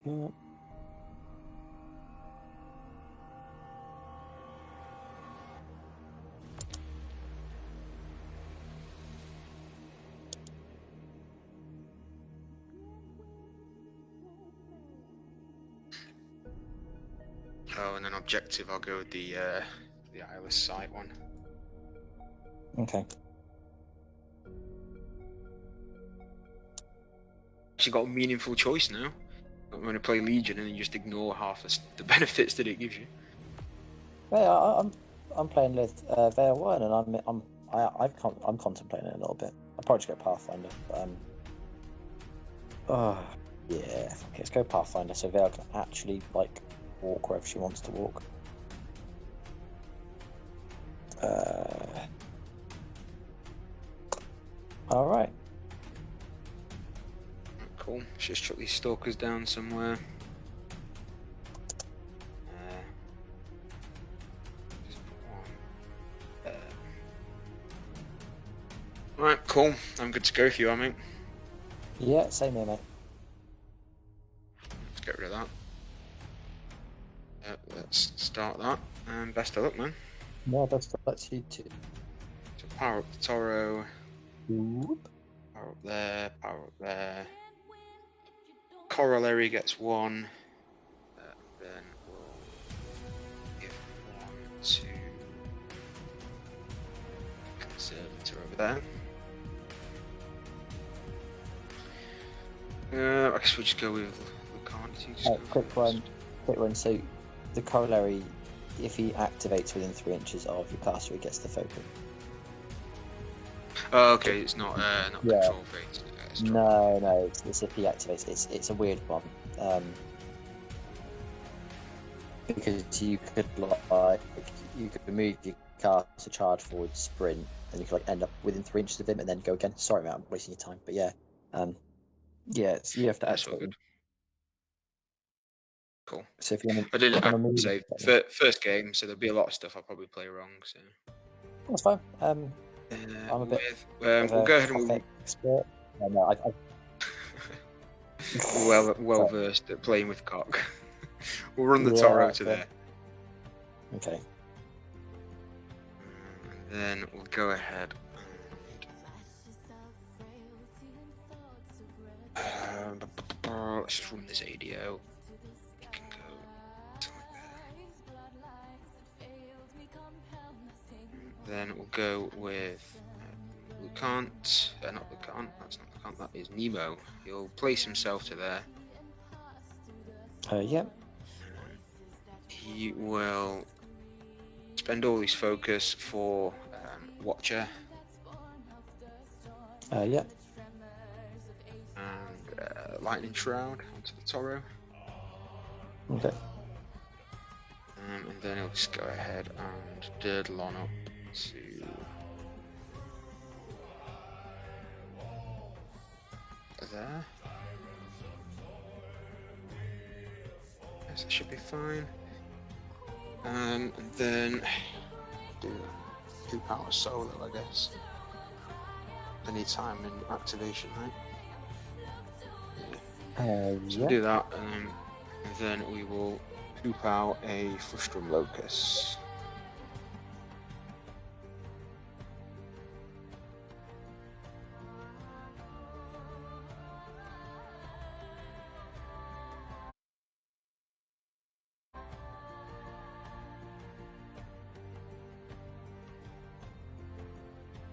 Yeah. Oh, and then objective, I'll go with the Isle of Sight one. Okay. Actually got a meaningful choice now. I'm going to play Legion and then just ignore half the benefits that it gives you. Yeah, I'm playing with Vayl1, and I'm contemplating it a little bit. I'll probably just go Pathfinder. Oh yeah, okay, let's go Pathfinder. So Vayl can actually like walk wherever she wants to walk. All right. Cool. Let's just chuck these stalkers down somewhere. Just put one. Right, cool. I'm good to go if you are, mate. Yeah, same here, mate. Let's get rid of that. Let's start that. And best of luck, man. No, that's you too. So power up the Toro. Whoop. Power up there. Power up there. Corollary gets one. Then we'll give one to Conservator over there. I guess we'll just go with Lucant. Quick one. So the corollary, if he activates within 3 inches of your caster, he gets the focus. Oh, okay, it's not control phase. No, it's if he activates. It's a weird one. Because you could move your caster charge forward, sprint, and you could like end up within 3 inches of him and then go again. Sorry, man, I'm wasting your time. But yeah, so you have to That's all activate. good. Cool. So if you want I did say first game, so there'll be a lot of stuff I'll probably play wrong. So that's fine. I'm a bit. We'll go ahead and expert. No, well versed at playing with cock. We'll run the Toro to there. Okay. And then we'll go ahead and let's just run this ADO. You can go to there. Then we'll go with Lucant. Not Lucant. That's not Lucant. That is Nemo. He'll place himself to there. Yep. He will spend all his focus for Watcher. Yep. And Lightning Shroud onto the Toro. Okay. And then he'll just go ahead and dirtle on up to there. Yes, that should be fine. And then do 2 power solo, I guess. Anytime in activation, right? So we'll do that, and then we will poop out a Frustrum Locus.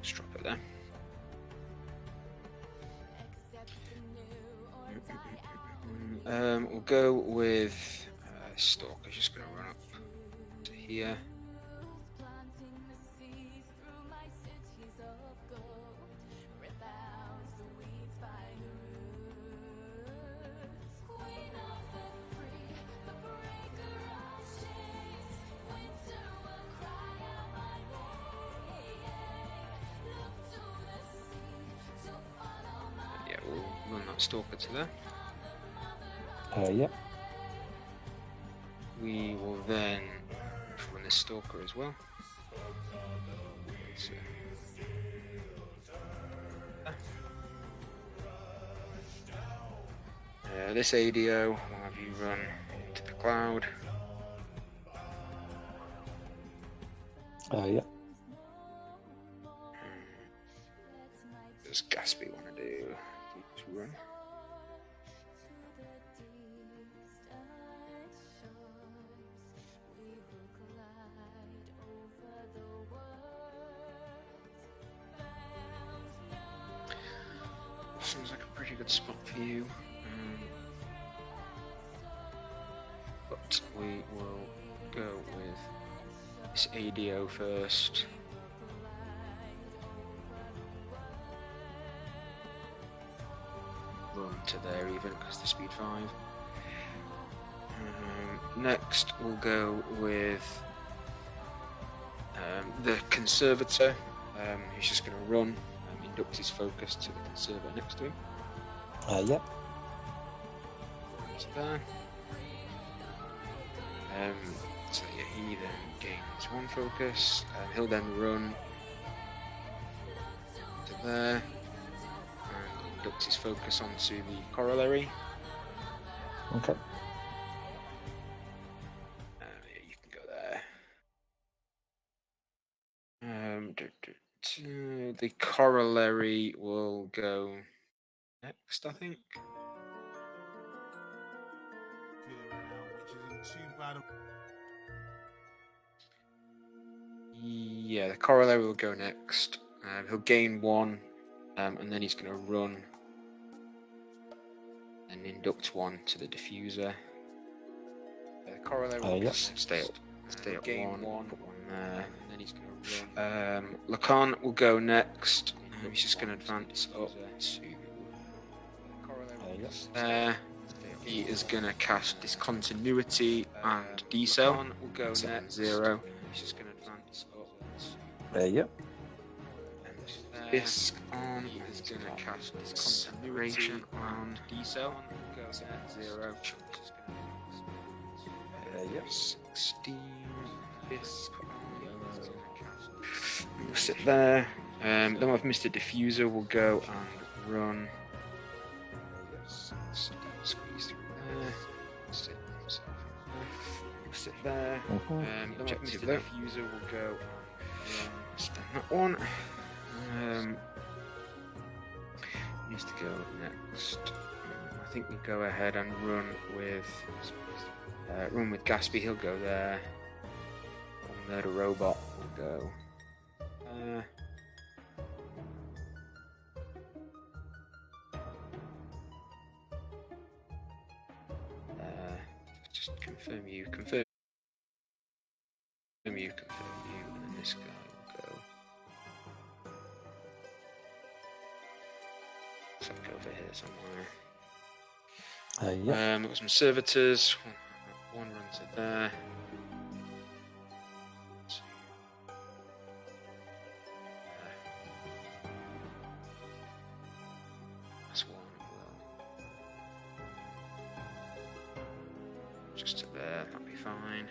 Just drop it there. We'll go with Stalker's just going to run up to here. Yeah, we'll run that Stalker to there. Yep. We will then run this Stalker as well. So, This ADO will have you run into the cloud. Yeah. Does Gaspy want to do? Just run. Seems like a pretty good spot for you. But we will go with this ADO first. Run to there even because the speed 5. Next we'll go with the Conservator, who's just going to run, induct his focus to the Conservator next to him. Yep. So there. So yeah, he then gains 1 focus. He'll then run to there and induct his focus onto the Corollary. Okay. Yeah, you can go there. The Corollary will go next, I think. Yeah, the Corollary will go next. He'll gain 1, and then he's going to run and induct 1 to the Diffuser. The Corollary will just stay at 1, put 1 there, and then he's going to run. Lucant will go next. He's just going to advance up to there. He is going to cast Discontinuity and Decel. Will go next. 0. He's just going to advance up. Yep. Disc on is going to cast Discontinuation and Decel. Will go at 0. Yep. 16. Disc on. We'll sit there. Then we'll have Mr. Diffuser will go and run. Squeeze through there. Sit himself. We'll sit there. Objective Diffuser will go and spend that 1. Needs to go next. I think we go ahead and run with Gaspy. He'll go there. And there the robot will go. Just confirm you, and then this guy will go. Looks like over here somewhere. Yeah. We've got some servitors. 1 runs it there. That's 1 as well. Just to there, that'll be fine.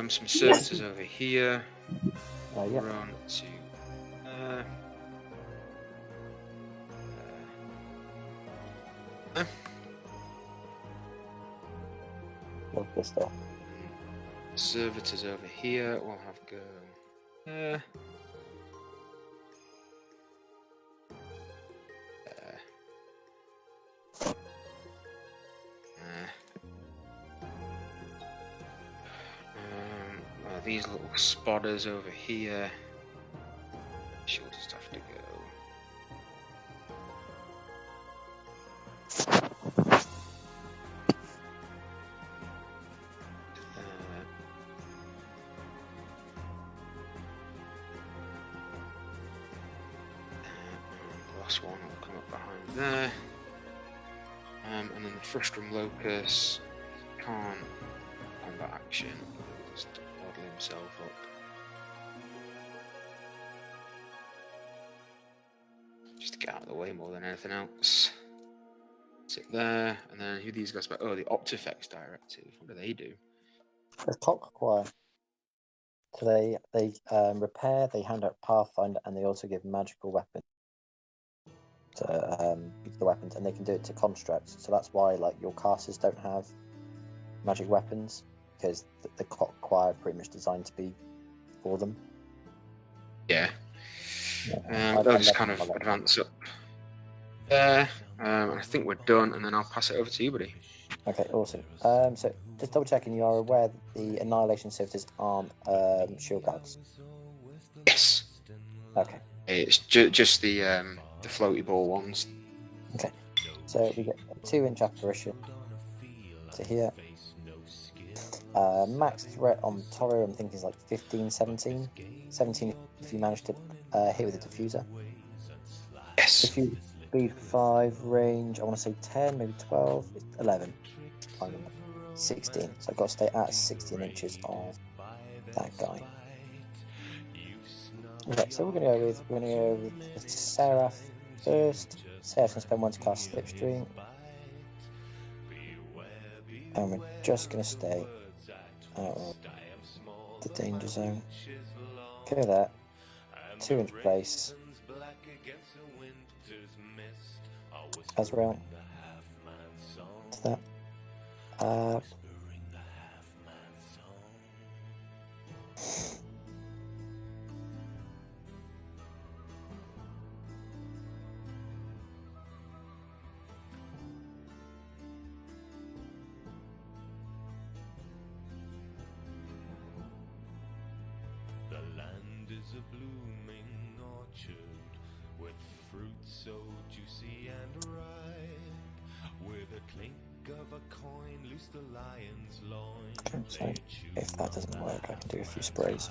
Some servitors over here. Yeah. Run to Love this stuff. Servitors over here. We'll have go there. These little spotters over here. She'll just have to go. The last one will come up behind there. And then the Frustrum Locus can't combat action. Just waddle himself up. Just to get out of the way more than anything else. Sit there, and then who are these guys? Oh, the Optifex Directive. What do they do? It's clockwork. So they repair, they hand out Pathfinder, and they also give magical weapons. to use the weapons, and they can do it to constructs. So that's why like your casters don't have magic weapons, because the choir are pretty much designed to be for them. Yeah. They'll just kind of advance up there, and I think we're done, and then I'll pass it over to you, buddy. Okay, awesome. So just double checking, you are aware that the Annihilation Servitors aren't shield guards? Yes. Okay. It's just the floaty ball ones. Okay. So we get a 2-inch apparition to here. Max threat on Toro, I'm thinking is like 15, 17. 17 if you manage to hit with a diffuser. Yes. If you speed 5, range, I want to say 10, maybe 12, 11. 16. So I've got to stay at 16 inches of that guy. Okay, so we're going to go with the Seraph first. Seraph's going to spend 1 to cast Slipstream. And we're just going to stay out of the danger zone. Go there. 2-inch place. Azrael. To that. The land is a blooming orchard with fruit so juicy and ripe, with a clink of a coin loose the lion's loin. So if that doesn't work, I can do a few sprays.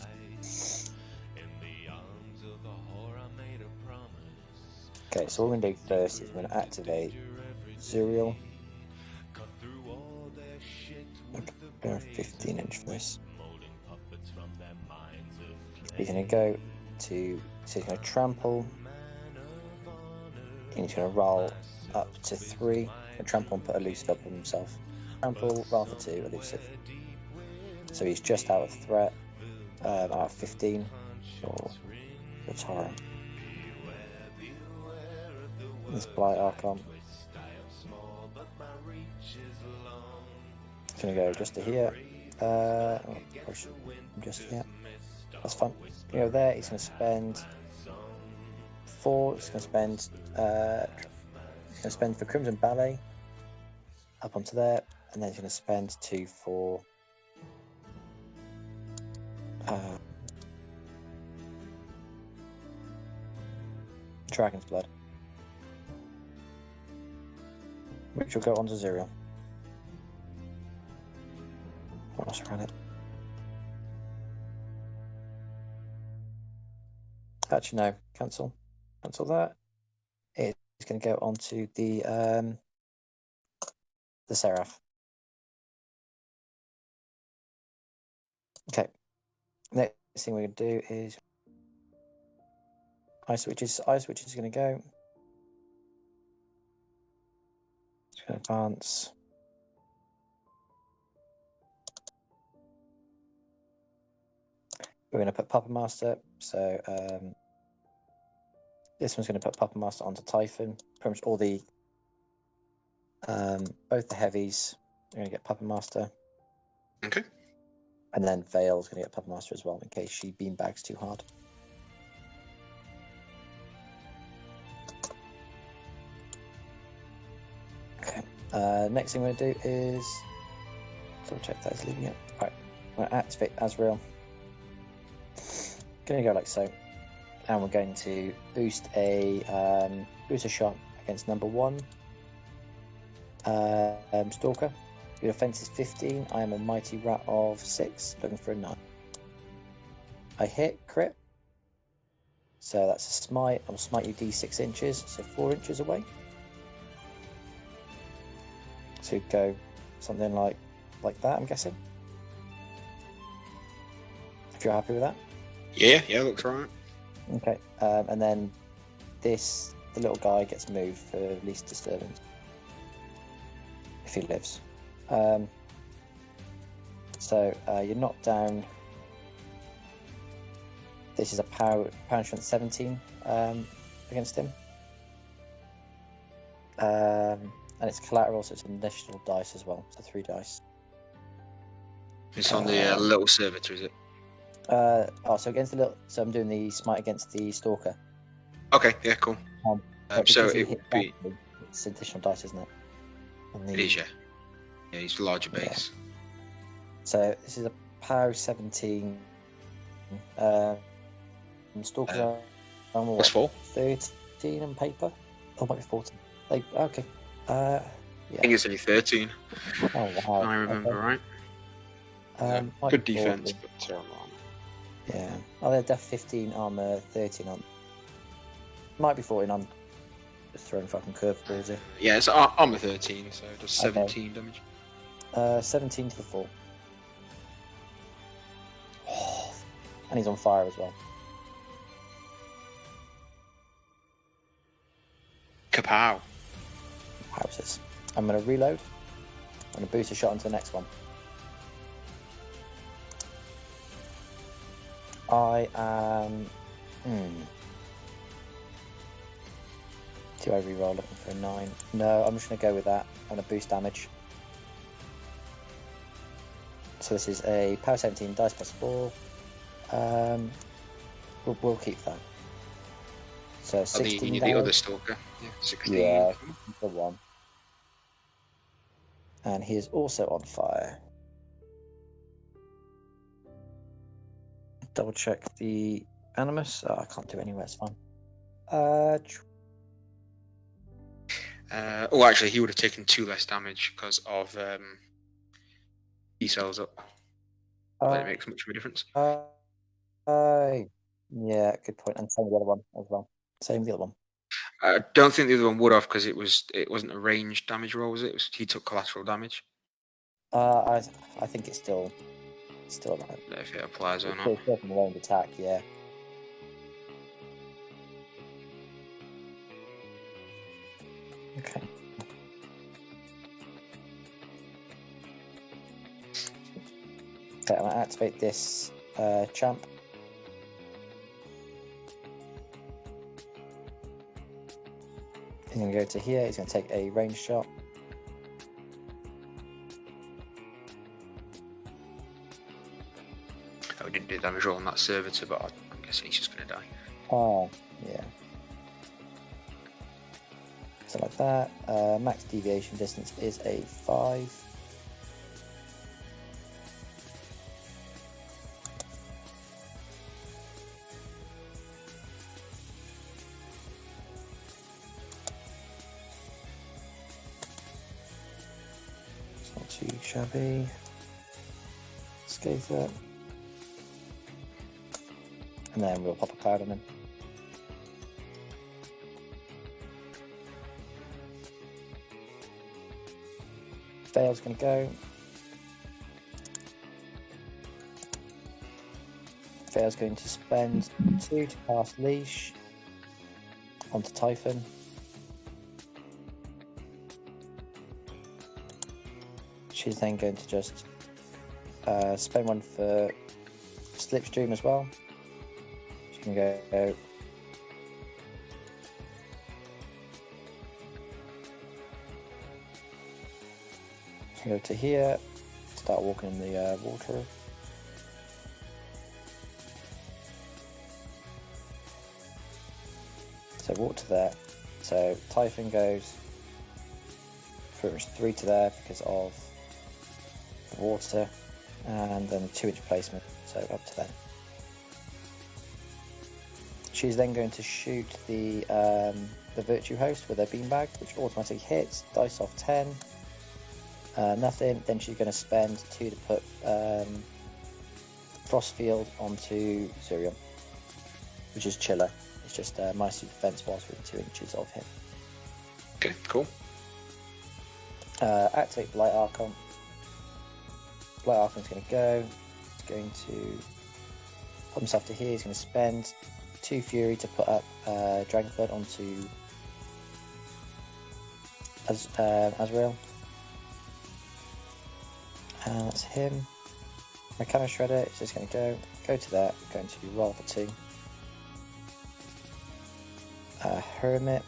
Okay, so what we're going to do first is we're going to activate Zuriel. Okay, 15-inch for this. He's going to go to, so he's going to trample, and he's going to roll up to 3, and trample and put elusive up on himself. Trample, roll for 2, elusive. So he's just out of threat, out of 15 for the Tauren. This Blight Archon. It's going to go just to here. Just here. That's fun. You know, there he's going to spend 4. He's going to spend for Crimson Ballet up onto there, and then he's going to spend 2 for Dragon's Blood, which will go onto Zuriel. What else around it? Actually, no. Cancel that. It's going to go onto the Seraph. Okay. Next thing we're going to do is Ice Witches. Ice Witches is going to go. It's going to advance. We're going to put Puppet Master. So this one's going to put Puppet Master onto Typhon. Pretty much all the both the heavies are going to get Puppet Master. Okay. And then Vayl is going to get Puppet Master as well in case she beanbags too hard. Okay. Next thing we're going to do is double check that is leaving it. Alright. We're going to activate Azrael. Going to go like so. And we're going to boost a shot against number 1 Stalker. Your defense is 15. I am a mighty rat of 6, looking for a 9. I hit crit. So that's a smite. I'll smite you d6 inches, so 4 inches away. So go something like that, I'm guessing. If you're happy with that. Yeah, looks right. Okay, and then the little guy gets moved for least disturbance. If he lives. So you're knocked down. This is a power strength 17 against him. And it's collateral, so it's an additional dice as well. So 3 dice. It's on the little servitor, is it? So against the little. So I'm doing the smite against the stalker. Okay, yeah, cool. So because he it would hit be. badly, it's additional dice, isn't it? On the, It is, yeah. Yeah, he's larger base. So this is a power 17. Stalkers are What's 4? 13 on paper. Oh, might be 14. Okay. I think it's only 13. Oh wow. I remember right. Might Good be defense, 14. but terrible armor. Yeah. Oh, they're def 15 armor, 13 on. Might be 14 on. Just throwing fucking curveballs here. Yeah, it's armor 13, so it does 17 damage. 17 to the 4. And he's on fire as well. Kapow. Houses. I'm going to reload. I'm going to boost a shot into the next one. I am. Do I reroll looking for a 9? No, I'm just going to go with that. I'm going to boost damage. So this is a power 17, dice plus 4. We'll keep that. So 16 the other stalker. Yeah, 16. Yeah, the 1. And he is also on fire. Double check the animus. Oh, I can't do it anywhere, it's fine. Oh, actually, he would have taken 2 less damage because of E-cells up. That makes much of a difference. Yeah, good point. And same with the other one as well. Same with the other one. I don't think the other one would have because it wasn't a ranged damage roll, was it? He took collateral damage. I think it's still right. If it applies or not. It's still from the range attack, yeah. Okay. Okay, I'm gonna activate this champ. He's gonna go to here. He's gonna take a range shot. Oh, we didn't do damage roll on that servitor, but I'm guessing he's just gonna die. Oh, yeah. So like that. Max deviation distance is a 5. It's not too shabby. Escape that. And then we'll pop a cloud on him. Vayl's going to go. Vayl's going to spend 2 to cast Leash onto Typhon. She's then going to just spend 1 for Slipstream as well. She can go. Go to here, start walking in the water. So walk to there. So Typhon goes pretty much 3 to there because of the water, and then 2-inch placement, so up to there. She's then going to shoot the Virtue Host with her beanbag, which automatically hits, dice off 10. Nothing. Then she's going to spend 2 to put Frost Field onto Zurion, which is chiller. It's just minus 2 defense whilst within 2 inches of him. Okay, cool. Activate Blight Archon. Blight Archon's going to go. He's going to put himself to here. He's going to spend 2 Fury to put up Dragonblood onto Azrael. And that's him. My Cannon Shredder is just going to go to that, going to roll for 2. Hermit.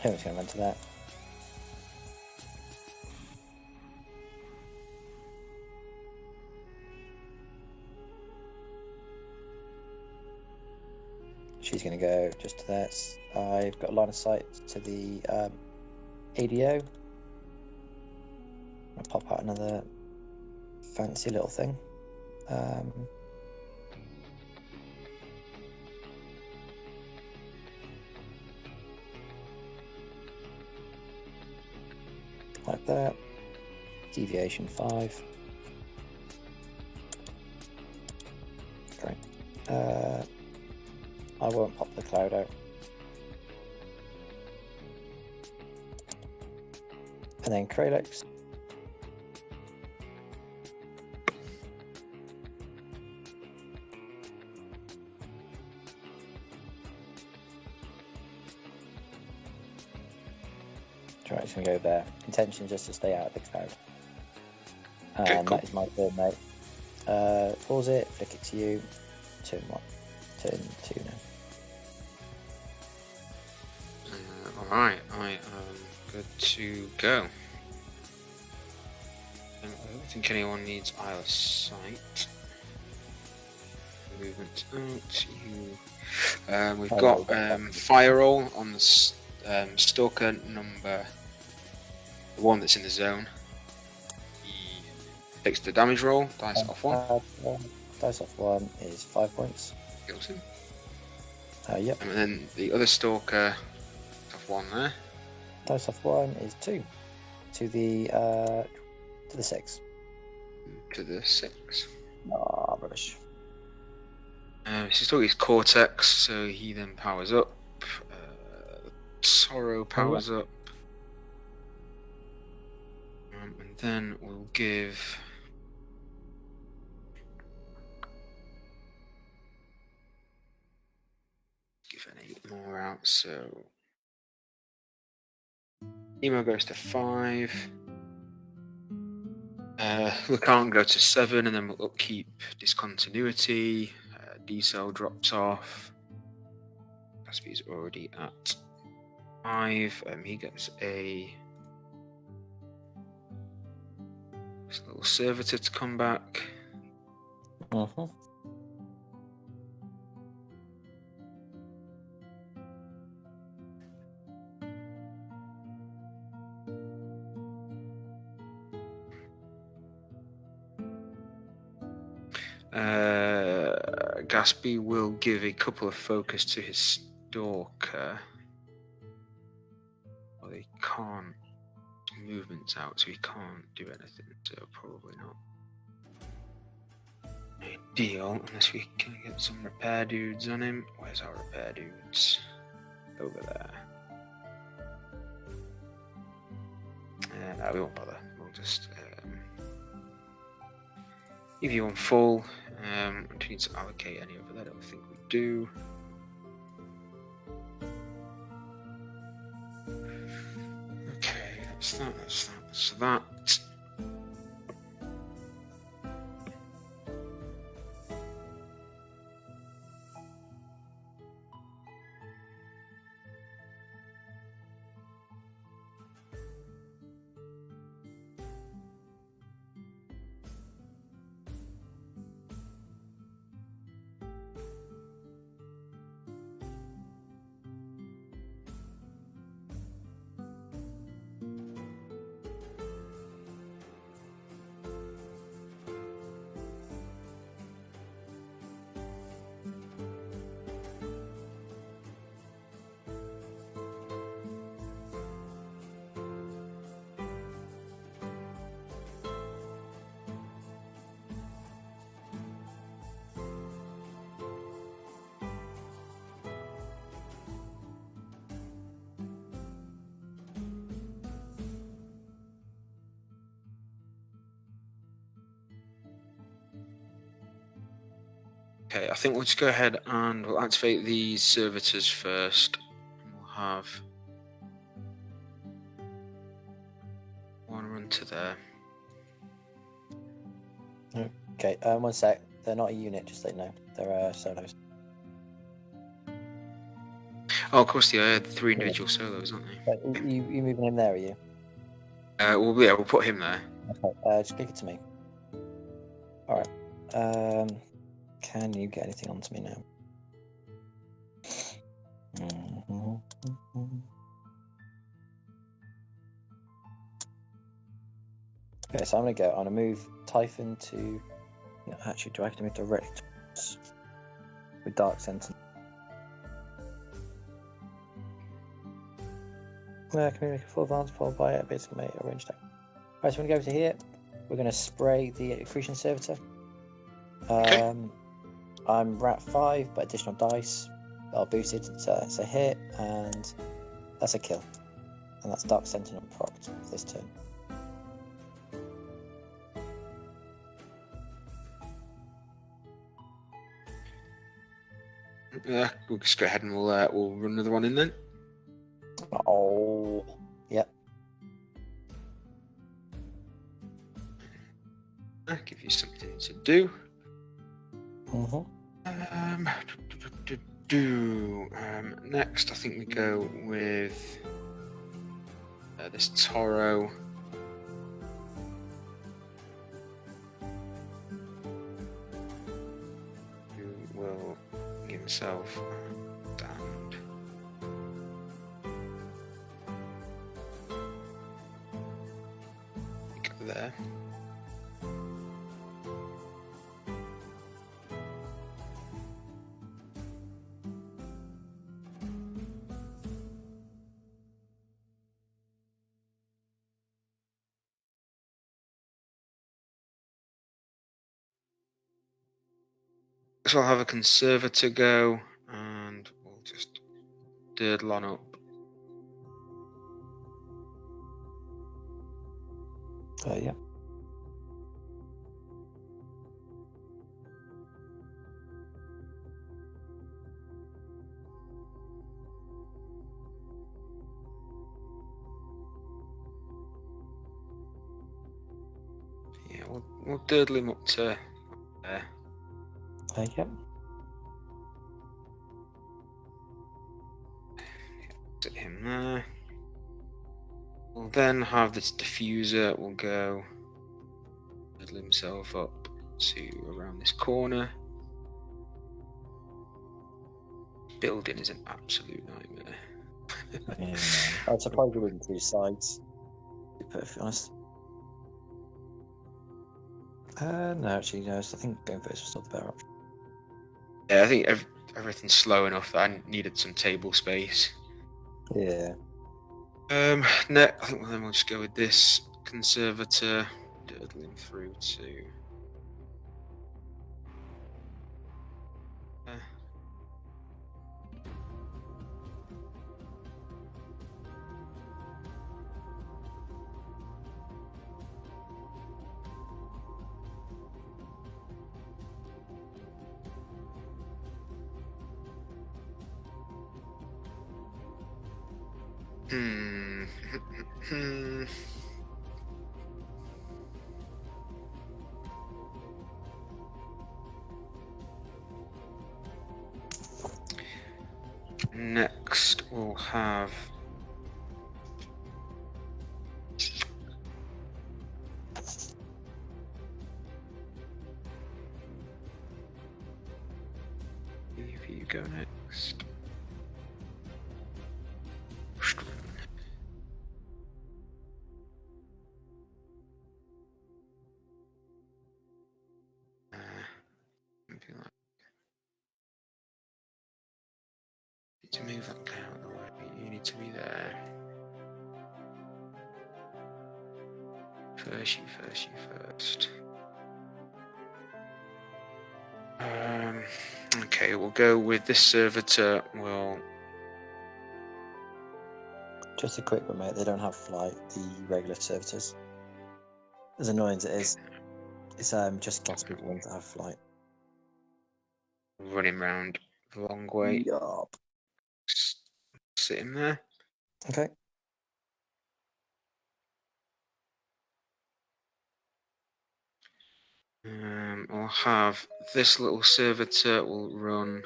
Who's going to run to that? She's going to go just to that. I've got a line of sight to the ADO. I'll pop out another fancy little thing. Like that. Deviation 5. Great. I won't pop the cloud out. And then Kralex. Right, it's going to go there. Intention just to stay out of the cloud. And Okay, cool. that is my turn, mate. Pause it, flick it to you. Turn 1. Turn 2 now. Alright, I am good to go. I don't think anyone needs Isle of Sight. Movement out. We've got fire roll on the stalker number, the one that's in the zone. He takes the damage roll, dice off 1. Dice off 1 is 5 points. Kills him. Yep. And then the other stalker off 1 there. Dice off 1 is 2. To the 6. To the 6. Ah, rubbish. She's talking his cortex, so he then powers up. Sorrow powers up. And then we'll give an 8 more out, so Emo goes to 5. Lucant go to 7, and then we'll upkeep discontinuity. D-cell drops off. Caspy's already at 5. He gets a little servitor to come back. Mm-hmm. Gaspy will give a couple of focus to his stalker. Well, they can't movements out, so he can't do anything, so probably not ideal unless we can get some repair dudes on him. Where's our repair dudes? Over there. No, we won't bother. We'll just leave you on full. Do we need to allocate any over there? I don't think we do. Okay, that's that. Okay, I think we'll just go ahead and we'll activate these servitors first. We'll have one run to there. Okay, 1 sec. They're not a unit, just so you know. They're solos. Oh, of course, the 3 individual solos, aren't they? Right, you moving him there, are you? Well, yeah, we'll put him there. Okay, just click it to me. Alright. Can you get anything onto me now? Okay, so I'm going to go. I'm going to move Typhon to... No, actually, do I have to move directly towards... with Dark Sentinel? Can we make a full advance followed by a basic mate or range attack? Right, so I'm going to go to here. We're going to spray the Accretion Servitor. Okay. I'm Rat 5, but additional dice are boosted. It's a hit, and that's a kill. And that's Dark Sentinel procced for this turn. We'll just go ahead and we'll run another one in then. Oh, yep. Give you something to do. Next, I think we go with this Toro. Who will give himself damned. Go there. So I'll have a Conservator go, and we'll just durdle on up. Yeah. Yeah, we'll durdle him up to there. Yep. Sit him there. We'll then have this diffuser. We'll go durdle himself up to around this corner. Building is an absolute nightmare. Yeah. I'm surprised you wouldn't do sides, to be perfectly honest. No, actually, no. I think going first was still the better option. Yeah, I think everything's slow enough that I needed some table space. Yeah. No, I think then we'll just go with this Conservator, durdling through to. Next, we'll have. If you go next. Something like. Need to move that guy out of the way. You need to be there. First, you first. Okay, we'll go with this servitor. We'll. Just a quick one, mate. They don't have flight, the regular servitors. As annoying as it is, it's just class people want to have flight. Running round the long way. Yup. Sitting there. Okay. I'll have this little servitor will run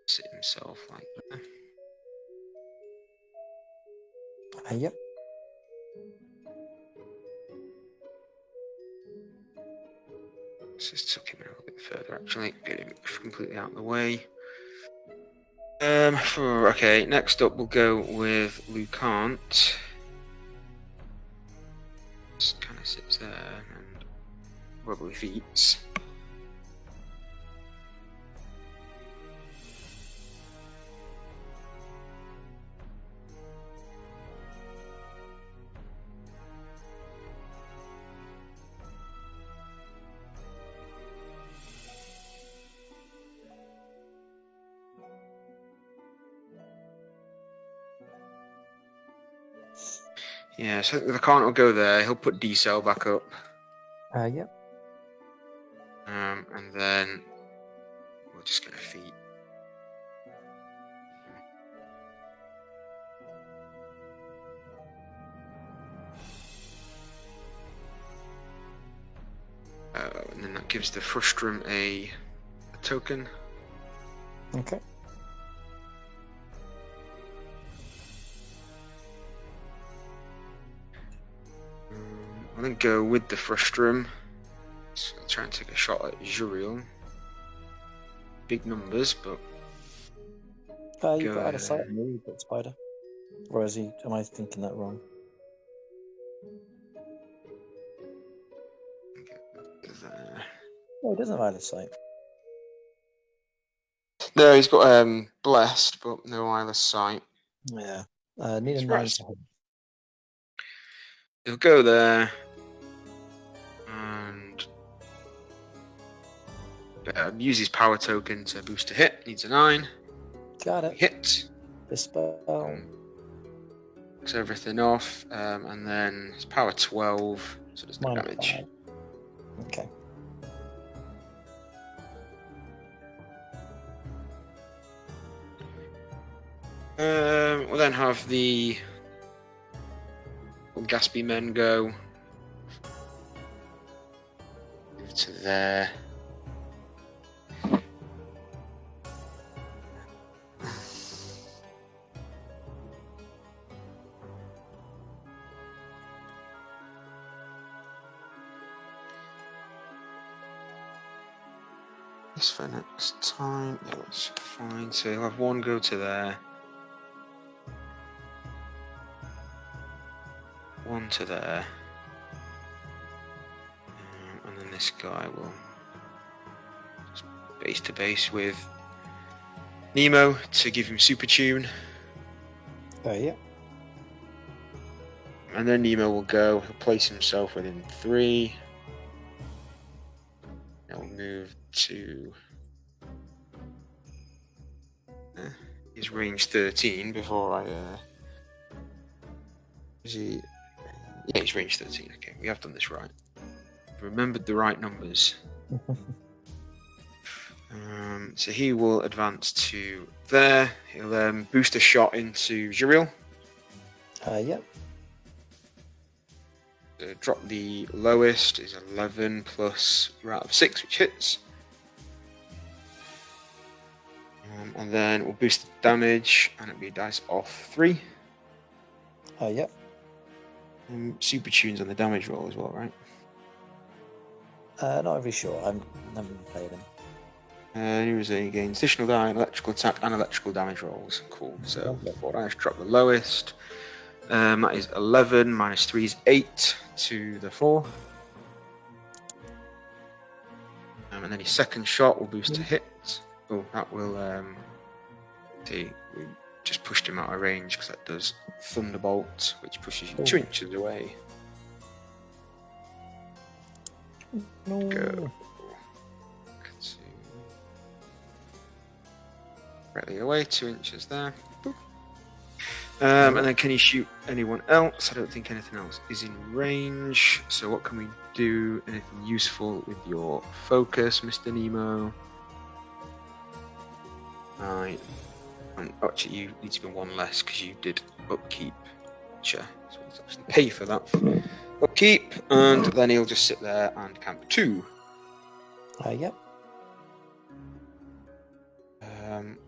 sit himself like that. Yep. Let's just tuck him in a little bit further, actually. Get him completely out of the way. Okay, next up we'll go with Lucant. Just kind of sits there and wobbly feet. Yeah, so the Lucant will go there. He'll put D-Cell back up. Yep. And then we'll just get a feet. And then that gives the Frustrum a token. Okay. I'll then go with the Frustrum. So I'll try and take a shot at Juriel. Big numbers, but You've got out of sight on me, but Spider. Or is he? Am I thinking that wrong? there. No, he doesn't have out of sight. No, he's got blessed, but no eyeless sight. Yeah. Need a It's 9 right. for him. He'll go there and use his power token to boost a hit. Needs a 9. Got it. Hit. Dispel. Looks everything off, and then his power 12, so there's no Minus damage. 5. Okay. We'll then have the Gaspy men go move to there. This for next time. Yeah, that's fine. So you'll have one go to there. One to there. And then this guy will just base to base with Nemo to give him super tune. Yeah. And then Nemo will go, he'll place himself within 3. He'll move to his range 13 before I is he? Yeah, he's range 13. Okay, we have done this right. Remembered the right numbers. So he will advance to there. He'll boost a shot into Juriel. Yep. Drop the lowest is 11 plus out of 6, which hits. And then we'll boost the damage, and it'll be a dice off 3. Yep. Super tunes on the damage roll as well, right? Not really sure. I haven't played him. He gains additional die, electrical attack, and electrical damage rolls. Cool. So 4 dice, drop the lowest. That is 11 minus 3 is 8 to the 4. And then his second shot will boost a hit. Oh, that will see, we just pushed him out of range because that does Thunderbolt, which pushes you 2 inches away. No. Go. Directly away, 2 inches there. Boop. And then can you shoot anyone else? I don't think anything else is in range. So what can we do? Anything useful with your focus, Mr. Nemo? Right. And actually, you need to be 1 less because you did upkeep. Sure. So let's actually pay for that upkeep. And then he'll just sit there and camp 2. Yep.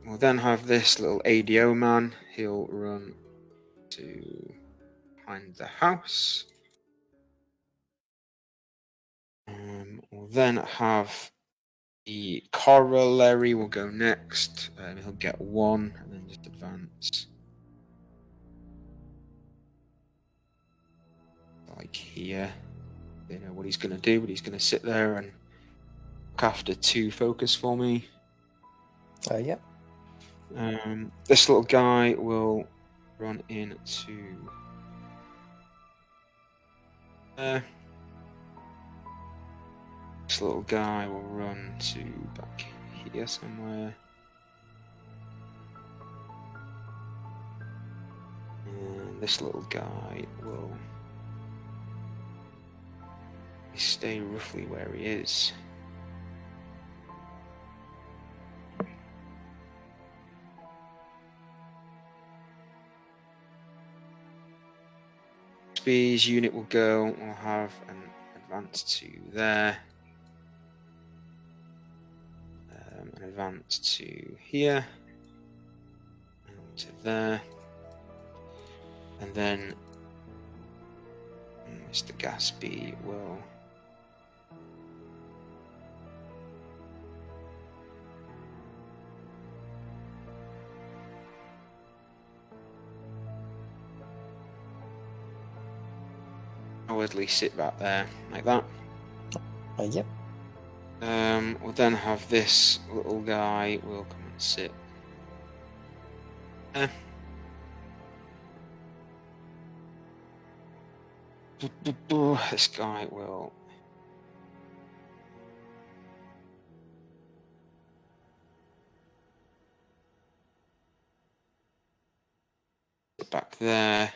We'll then have this little ADO man. He'll run to behind the house. We'll then have the corollary will go next. He'll get 1 and then just advance. Like here. You know what he's going to do, but he's going to sit there and look after 2 focus for me. Yep. This little guy will run into there. This little guy will run to back here somewhere. And this little guy will stay roughly where he is. Speed's unit will go, we'll have an advance to there. An advance to here. And to there. And then Mr. Gatsby will cowardly sit back there like that. Yep. We'll then have this little guy will come and sit there. This guy will sit back there.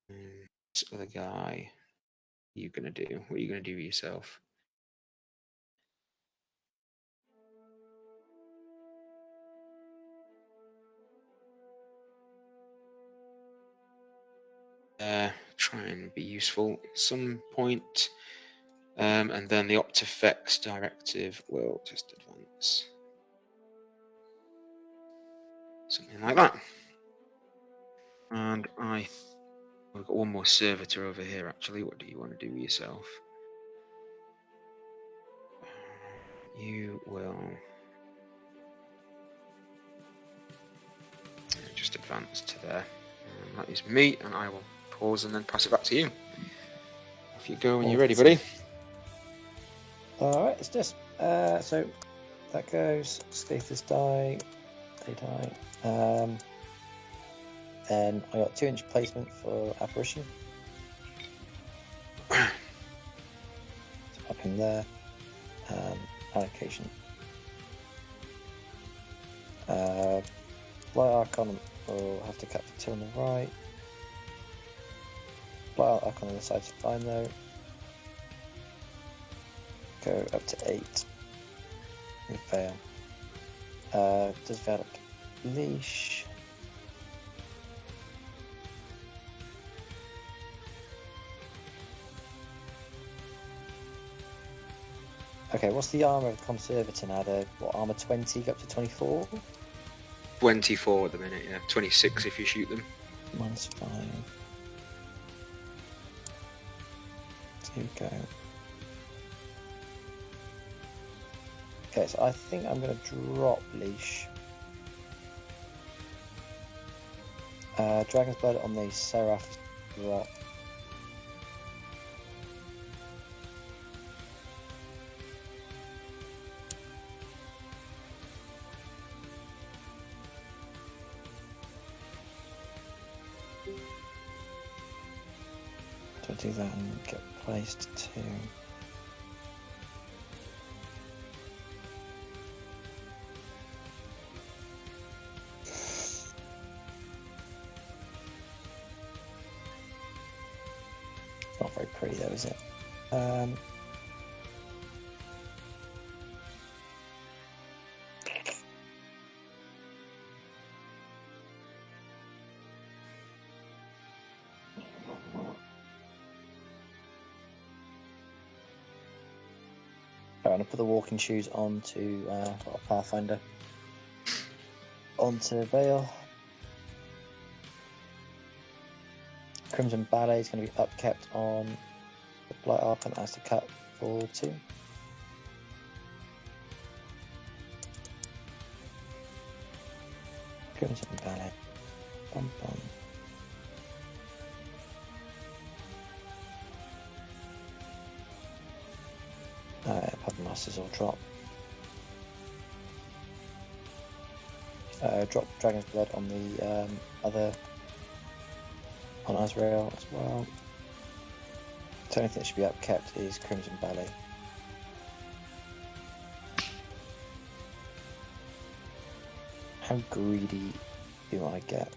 This other guy, what are you gonna do? What are you gonna do with yourself? Try and be useful at some point. And then the Optifex directive will just advance. Something like that. And I've got 1 more servitor over here actually. What do you want to do with yourself? You will just advance to there. And that is me, and I will pause and then pass it back to you. Off you go when you're ready, buddy. Alright, it's this. So that goes. Status die. They die. Then I got 2-inch placement for apparition. So up in there. Allocation. Light Archon will have to cut for 2 on the right. Light Archon on the side's fine though. Go up to 8 with Vayl. Does Vayl leash? Okay, what's the armor of Conservator now? What, armor 20, go up to 24? 24 at the minute, yeah. 26 if you shoot them. -5. Here we go. Okay, so I think I'm going to drop leash. Dragon's Blood on the Seraph drop. Do that and get placed to not very pretty though, is it? I'm going to put the walking shoes on to Pathfinder. onto Vayl. Crimson Ballet is going to be upkept on the Blight Archon as to cut for 2. Crimson Ballet. Bum, bum. Puppet Masters will drop. Drop Dragon's Blood on the other, on Azrael as well. The only thing that should be upkept is Crimson Ballet. How greedy do you want to get?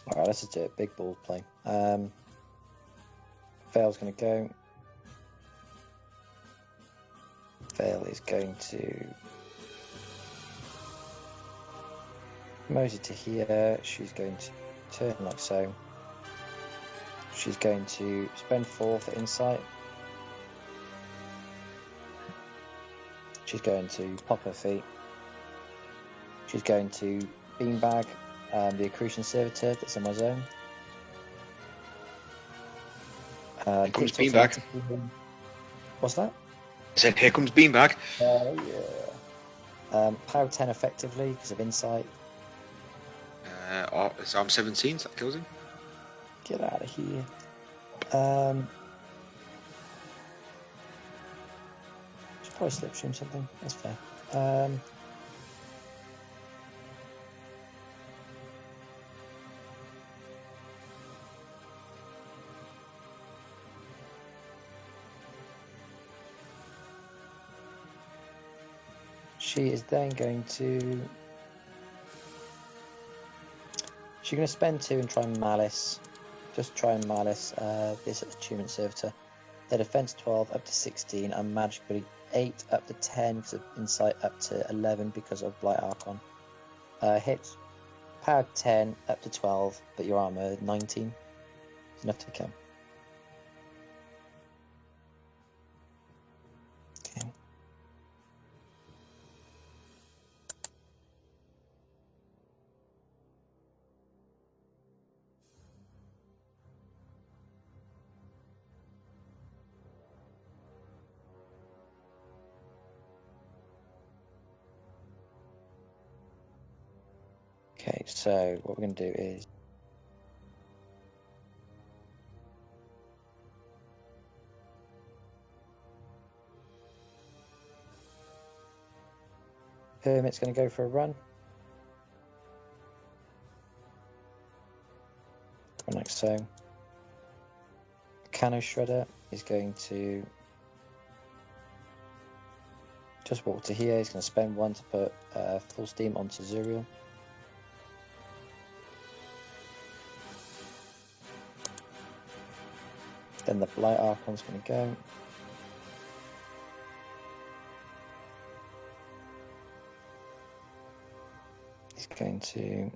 Alright, let's just do it. Big ball play. Vayl's going to go. Vayl is going to mosey to here. She's going to turn like so. She's going to spend 4 for insight. She's going to pop her feet. She's going to beanbag the accretion servitor that's in my zone. Here comes beanbag. What's that? I said, here comes beanbag. Yeah. Power 10 effectively because of insight. It's arm 17, so that kills him. Get out of here. Should probably slipstream something. That's fair. She is then going to... She's going to spend 2 and try and Malice. Just try and Malice this Attunement Servitor. Their defense 12 up to 16 and magic ability 8 up to 10 because of insight up to 11 because of Blight Archon. Hits power 10 up to 12, but your armor 19. It's enough to kill. Okay. Okay, so what we're going to do is Hermit's going to go for a run. Like so. Cano Shredder is going to just walk to here. He's going to spend 1 to put full steam onto Zuriel. Then the Blight Archon's going to go. He's going to...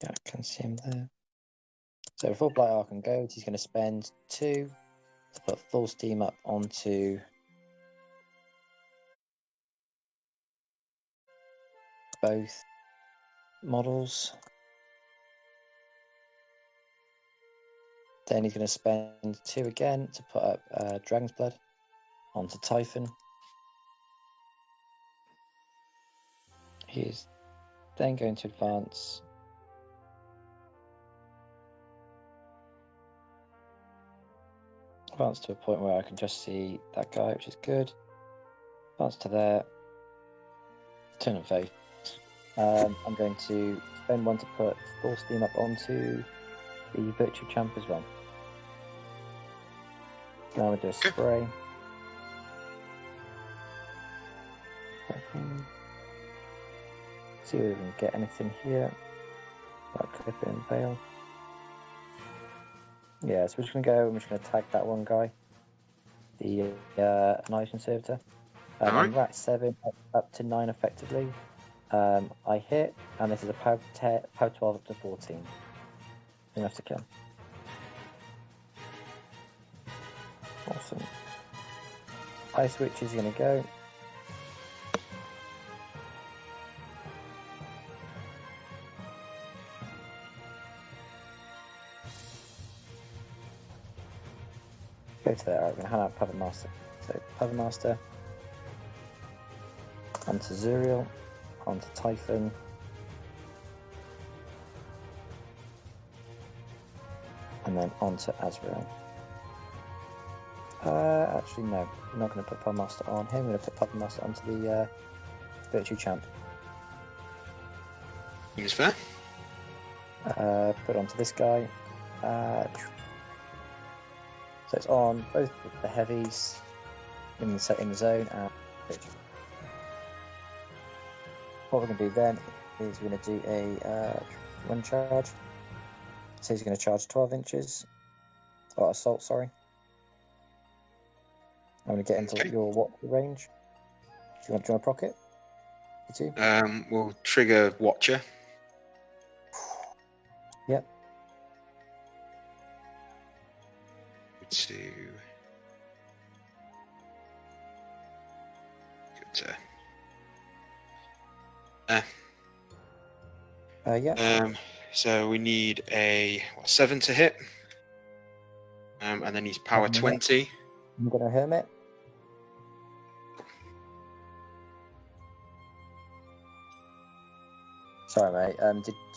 Yeah, I can see him there. So before Blight Archon goes, he's going to spend 2 to put full steam up onto both models. Then he's going to spend 2 again to put up Dragon's Blood onto Typhon. He is then going to advance to a point where I can just see that guy, which is good. Advance to there. Turn of Fate. I'm going to spend 1 to put full steam up onto the Virtue Champ as well. Now we'll do a spray. See if we can get anything here. Like clip it in Vayl. Yeah, so we're just going to go and we're just going to tag that one guy. The Annihilation Servitor. And Rat 7 up to 9 effectively. I hit, and this is a power 12 up to 14. Enough to kill. Awesome. Ice Witch is going to go. Go to there. Alright, we're going to hand out Puppet Master. So, Puppet Master. Onto Zuriel. Onto Typhon. And then onto Azrael. Actually, no. I'm not going to put Puppet Master on him. I'm going to put Puppet Master onto the Virtue Champ. Seems fair. Put onto this guy. So it's on both the heavies in the zone and what we're going to do then is we're going to do a one charge. So he's going to charge 12 inches. Or assault, sorry. I'm going to get into your what range. Do you want to proc it? You too? We'll trigger Watcher. Yep. To yeah. So we need a 7 to hit, and then he's power 20. I'm gonna Hermit. Sorry, mate.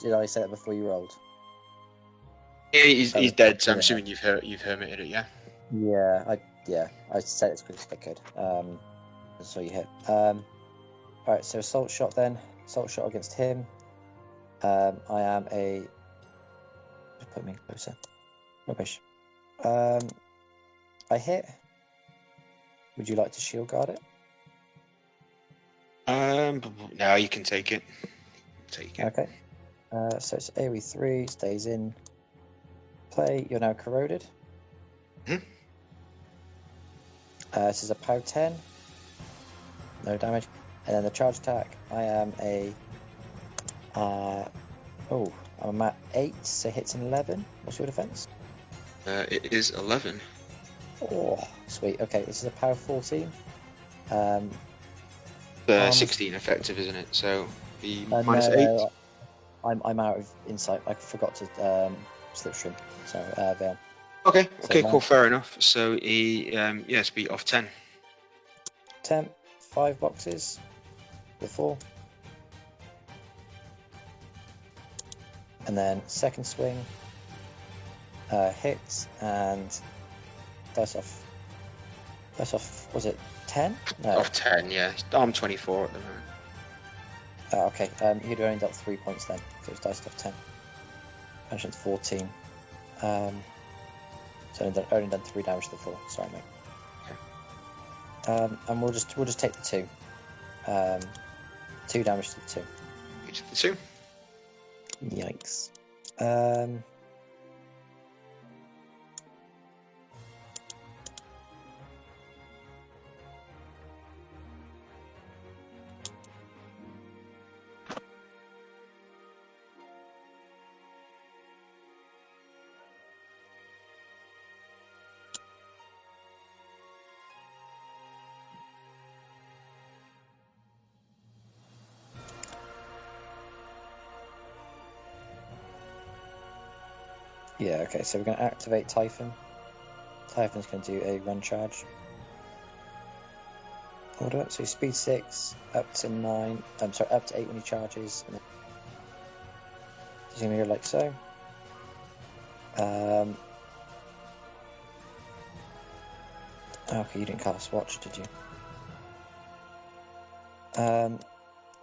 Did I say that before you rolled? He's dead, so I'm assuming you've hermited it, yeah? Yeah, I said it as quick as I could. So you hit. Alright, so assault shot then. Assault shot against him. I am a... Just put me closer. Rubbish. I hit. Would you like to shield guard it? No, you can take it. Take it. Okay. So it's AoE 3, stays in play. You're now corroded. This is a POW 10. No damage. And then the charge attack, I am a... I'm at 8, so hits an 11. What's your defense? It is 11. Oh, sweet. Okay, this is a POW 14. 16 effective, isn't it? So the minus 8. No, I'm out of insight. I forgot to slipstream. So Vayl. Okay, So cool, fair enough. So he speed off 10. 10, 5 boxes. The 4. And then second swing. Hits and dice off. Was it 10? No. Off 10, yeah. I'm 24 at the moment. Okay, you'd only dealt 3 points then, if it was diced off 10. Punishment's 14. So only done 3 damage to the 4. Sorry, mate. Okay. And we'll just take the 2. 2 damage to the 2. Each of the 2. Yikes. Yeah, okay, so we're going to activate Typhon. Typhon's going to do a run charge. Order, so speed 6, up to 9, I'm sorry, up to 8 when he charges. And then he's going to go like so. Okay, you didn't cast Watch, did you?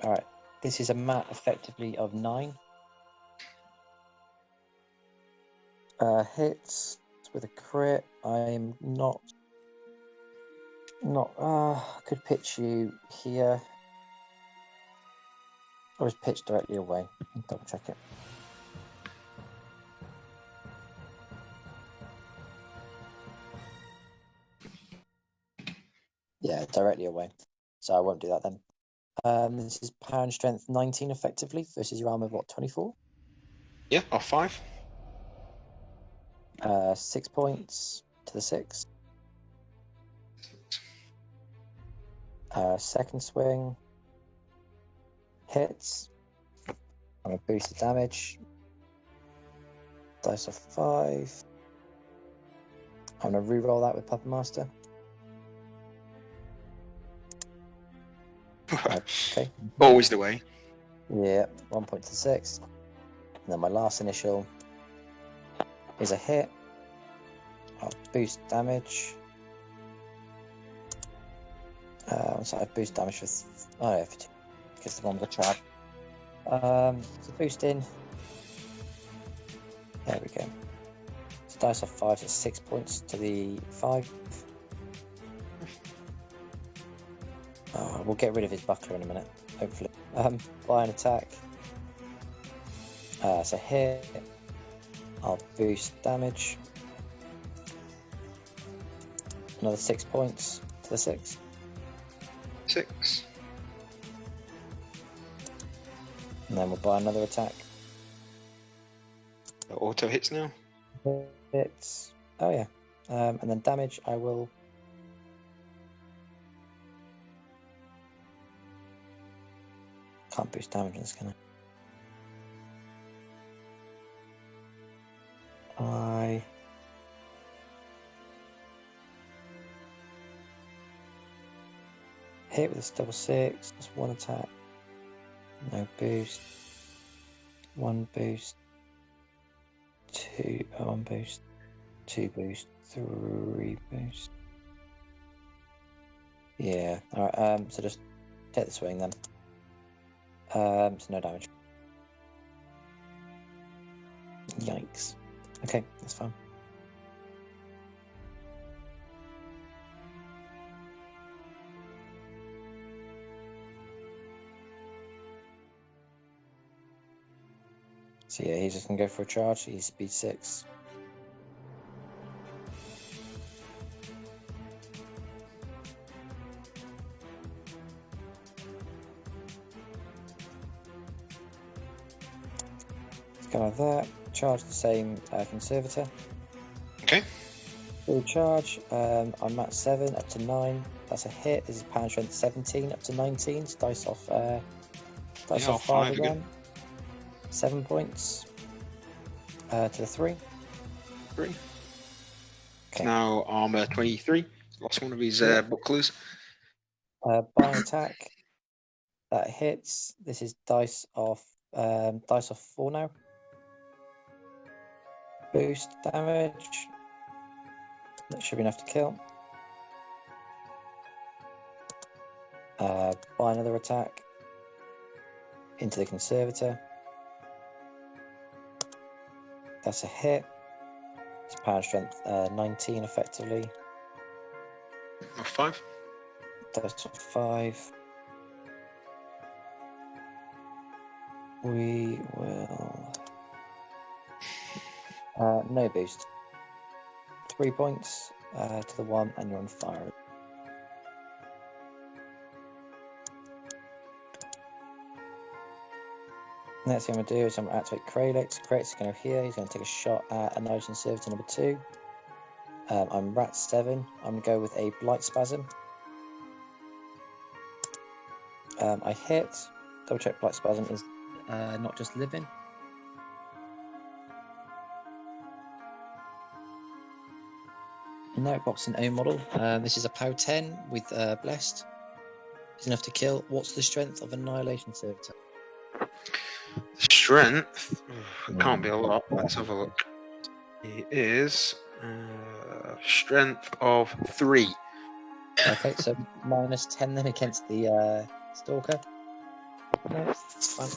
Alright, this is a mat effectively of 9. Hits with a crit. I'm not. Could pitch you here. Or is pitched directly away? Double check it. Yeah, directly away. So I won't do that then. This is power and strength 19 effectively versus your armor of what, 24? Yeah, off 5. 6 points to the 6. Second swing. Hits. I'm going to boost the damage. Dice of 5. I'm going to reroll that with Puppet Master. Okay. Always the way. Yeah, 1 point to the 6. And then my last initial is a hit. I'll boost damage. So I boost damage for for 2 because the one with the trap. So boost in. There we go. So dice of 5, so 6 points to the 5. We'll get rid of his buckler in a minute, hopefully. Buy an attack. So hit. I'll boost damage. Another 6 points to the 6. 6. And then we'll buy another attack. Auto hits now. Hits. Oh yeah. And then damage I will. Can't boost damage in this, can I? Hit with a double 6, just 1 attack. No boost. 1 boost. 2, 1 boost. 2 boost. 3 boost. Yeah, alright, so just take the swing then. So no damage. Yikes. Okay, that's fine. So yeah, he's just gonna go for a charge. He's speed 6. Let's go like that. Charge the same conservator. Okay. Full charge. I'm at 7 up to 9. That's a hit. This is power and strength 17 up to 19. So dice off. Dice off 5 again. 7 points to the 3. 3. Okay. Now armor 23. Lost one of his bucklers. Buy an attack. That hits. This is dice off 4 now. Boost damage. That should be enough to kill. Buy another attack into the conservator. That's a hit. It's power strength 19 effectively. Off 5. That's 5. We will. No boost. 3 points to the 1, and you're on fire. Next thing I'm going to do is I'm going to activate Kralix. Kralix is going to go here. He's going to take a shot at Annihilating Servitor number 2. I'm Rat 7. I'm going to go with a Blight Spasm. I hit. Double check Blight Spasm is not just living. No, box an own model. This is a POW 10 with Blessed. It's enough to kill. What's the strength of Annihilation Servitor? Strength? It can't be a lot. Let's have a look. It is strength of 3. Okay, so -10 then against the Stalker. No, it's fine.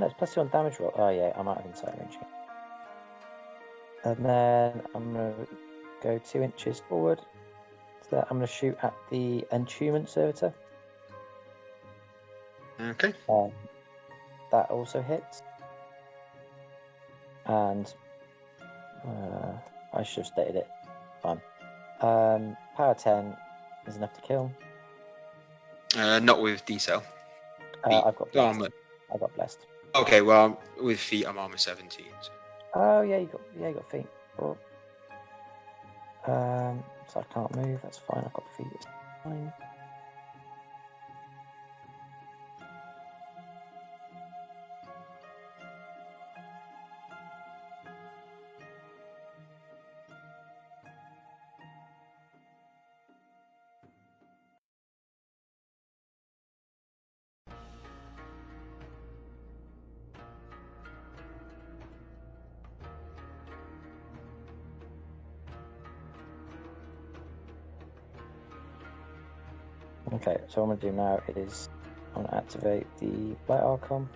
No, it's +2 on damage roll. Oh yeah, I'm out of insight range. And then I'm going to go 2 inches forward. So I'm going to shoot at the Entombment Servitor. Okay. That also hits. And I should have stated it. Fine. Power 10 is enough to kill. Not with D-cell. I've got blessed. Armor. I got blessed. Okay, well, with feet, I'm armor 17. So. Oh yeah, you got feet. So I can't move. That's fine. I've got feet. It's fine. Okay, so what I'm going to do now is I'm going to activate the Blight Archon.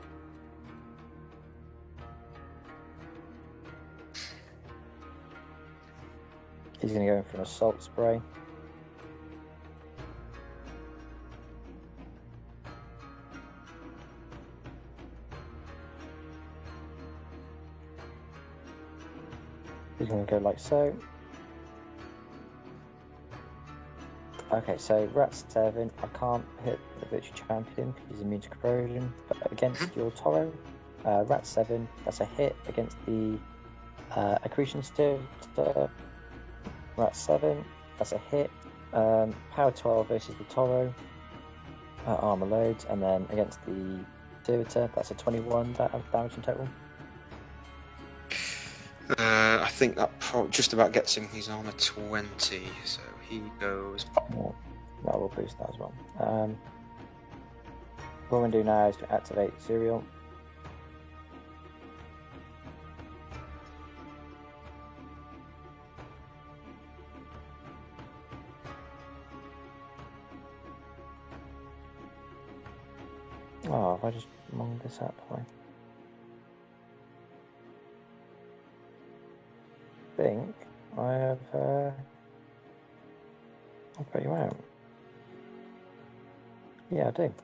He's going to go in for an Assault Spray. He's going to go like so. Okay, so Rat 7, I can't hit the Virtue Champion because he's immune to corrosion, but against your Toro, Rat 7, that's a hit against the Accretion Stir. Rat 7, that's a hit. Power 12 versus the Toro, armor loads, and then against the Servitor, that's a 21 damage in total. I think that just about gets him. He's armor 20, so he goes pop. Yeah, that will boost that as well. What we're going to do now is to activate Serial. Oh, if I just monged this up, I think I have. I'll put you out. Yeah, I do.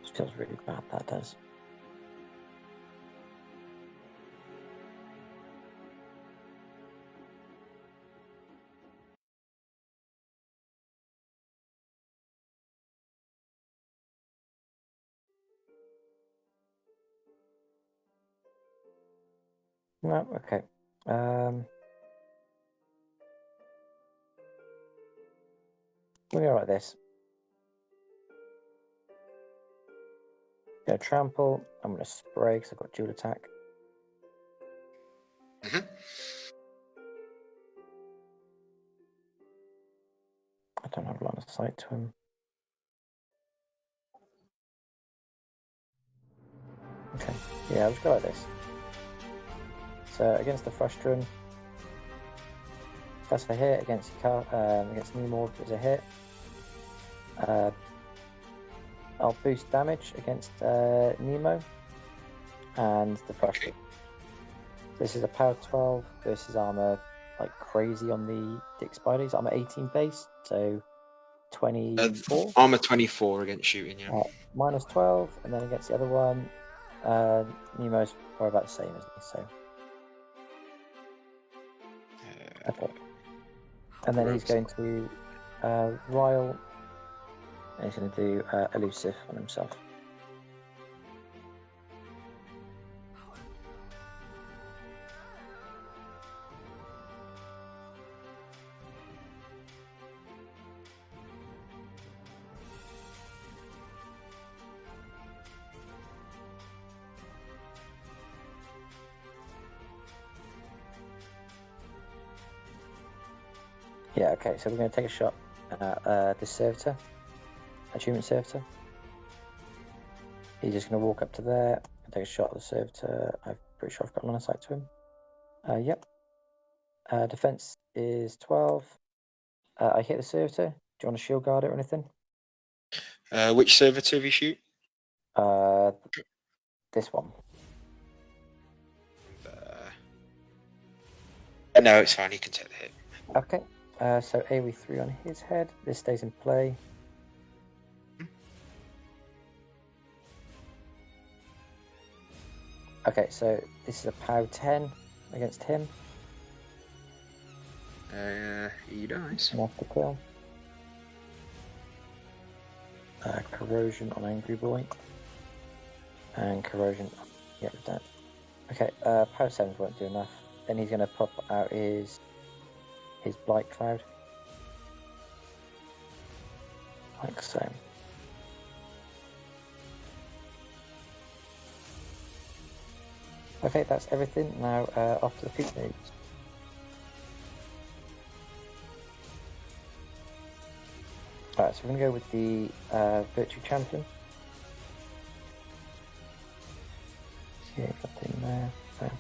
This feels really bad, that does. No, okay. We'll go like this. Go trample. I'm going to spray because I've got dual attack. Mm-hmm. I don't have line of sight to him. Okay, yeah, I'll just go like this. So against the Frustrum, that's a hit. Against Nemord is a hit. I'll boost damage against Nemo and the Frustrum. This is a power 12 versus armor like crazy on the Dick Spiders. Armor 18 base, so 24. Armor 24 against shooting, yeah. Minus 12, and then against the other one, Nemo's probably about the same, isn't he? So. Okay. And then he's going to Ryle, and he's going to do Elusive on himself. Yeah, okay, so we're going to take a shot at this servitor, achievement servitor. He's just going to walk up to there and take a shot at the servitor. I'm pretty sure I've got line of sight to him. Yep. Defense is 12. I hit the servitor. Do you want to shield guard it or anything? Which servitor have you shoot? This one. No, it's fine. He can take the hit. Okay. So AoE 3 on his head. This stays in play. Okay, so this is a POW 10 against him. He dies. Enough to kill. Corrosion on Angry Boy. And corrosion. Yep, dead. Okay, POW 7s won't do enough. Then he's going to pop out his Blight Cloud. Like so. Okay, that's everything. Now off to the feat moves. Alright, so we're going to go with the Virtue Champion. See if that's in there. So.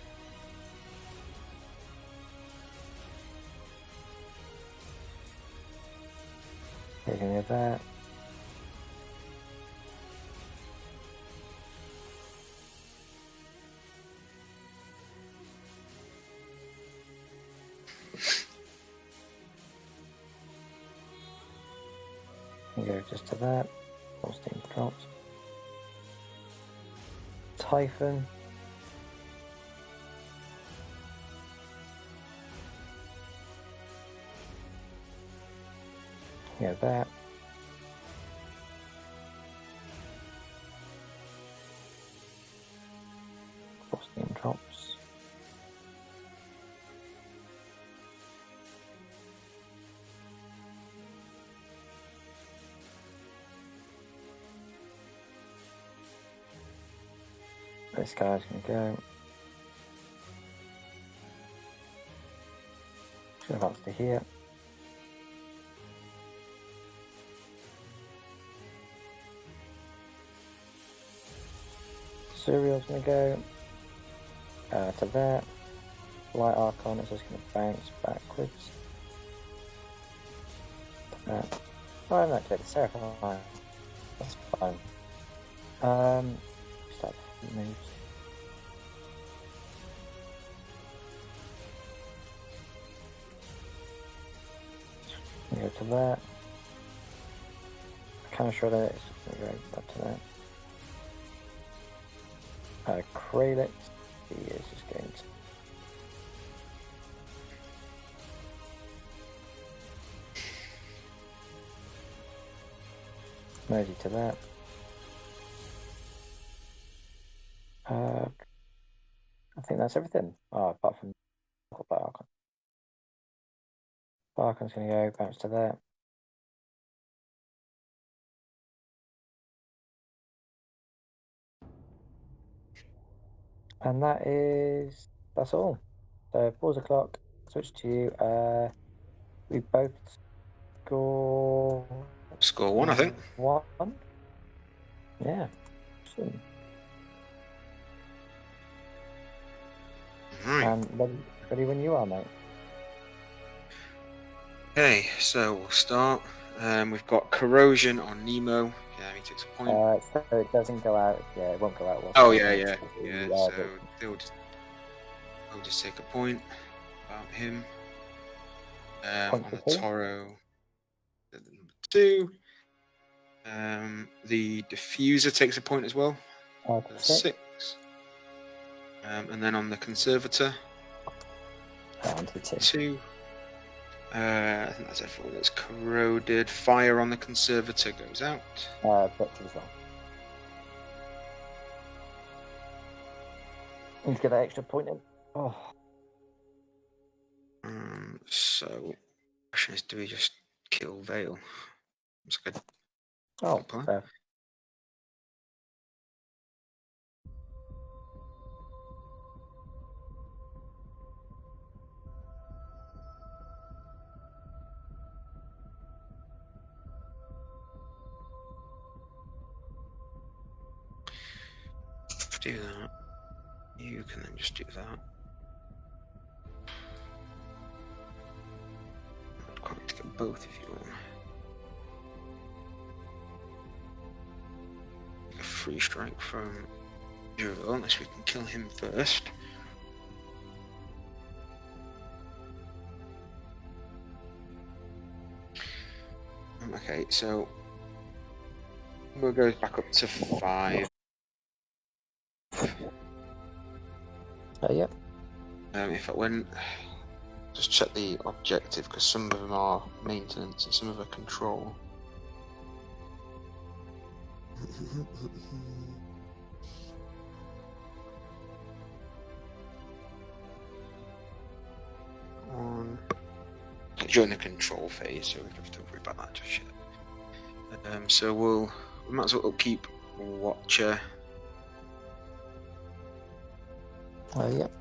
We're going to go there. Go just to that. All steam drops. Typhon. Yeah, that. All steam drops. This guy's going to go. Should advance to here. Serial's going to go to there. Light Archon is just going to bounce backwards. Oh, I'm not doing the Seraph. That's fine. Start moves. Go to that. I kind of sure that it's just going to go up to that. Kralix. He is just going to. Mosey to that. I think that's everything. Oh, apart from Archon. Archon's going to go bounce to there. And that's all. So pause the clock, switch to you. We both score one, I think. 1. Yeah. Awesome. Right. Ready when you are, mate. Okay, so we'll start. We've got corrosion on Nemo. Yeah, he takes a point. So it doesn't go out. Yeah, it won't go out. Oh yeah. So they'll just take a point about him. On the Toro, 2. The diffuser takes a point as well. 6. And then on the conservator, 2. I think that's everyone that's corroded. Fire on the conservator goes out. Victor as well. Need to get that extra point in. Oh. So, the question is, do we just kill Vayl? It's good. Oh, fair. do that. You can then just do that. I'd quite like to get both of you on. A free strike from Juro, unless we can kill him first. Okay, so we'll go back up to 5. Yep. If it went, just check the objective because some of them are maintenance and some of them are control. During the control phase, so we don't have to worry about that just yet. So we might as well keep Watcher. Yep.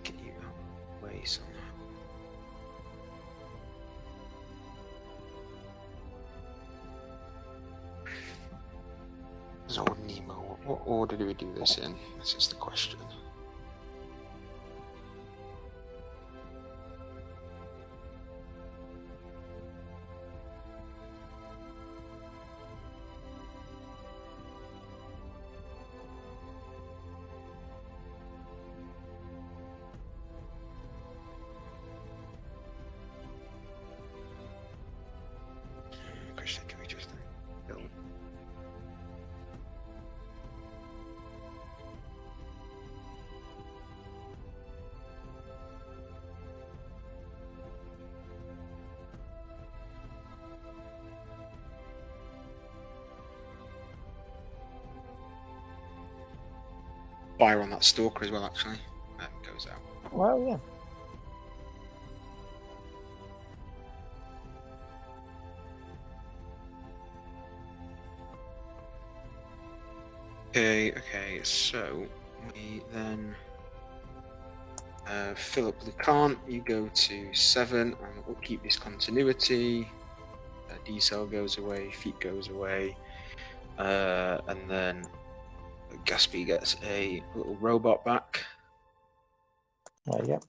Get you out of the way somehow. So Nemo, what order do we do this in? This is the question. Question, can we just build? Fire on that stalker as well, actually. Goes out. Well, yeah. Okay, so we then fill up Lucant, you go to 7, and we'll keep this continuity. D-cell goes away, feet goes away, and then Gatsby gets a little robot back. Yep.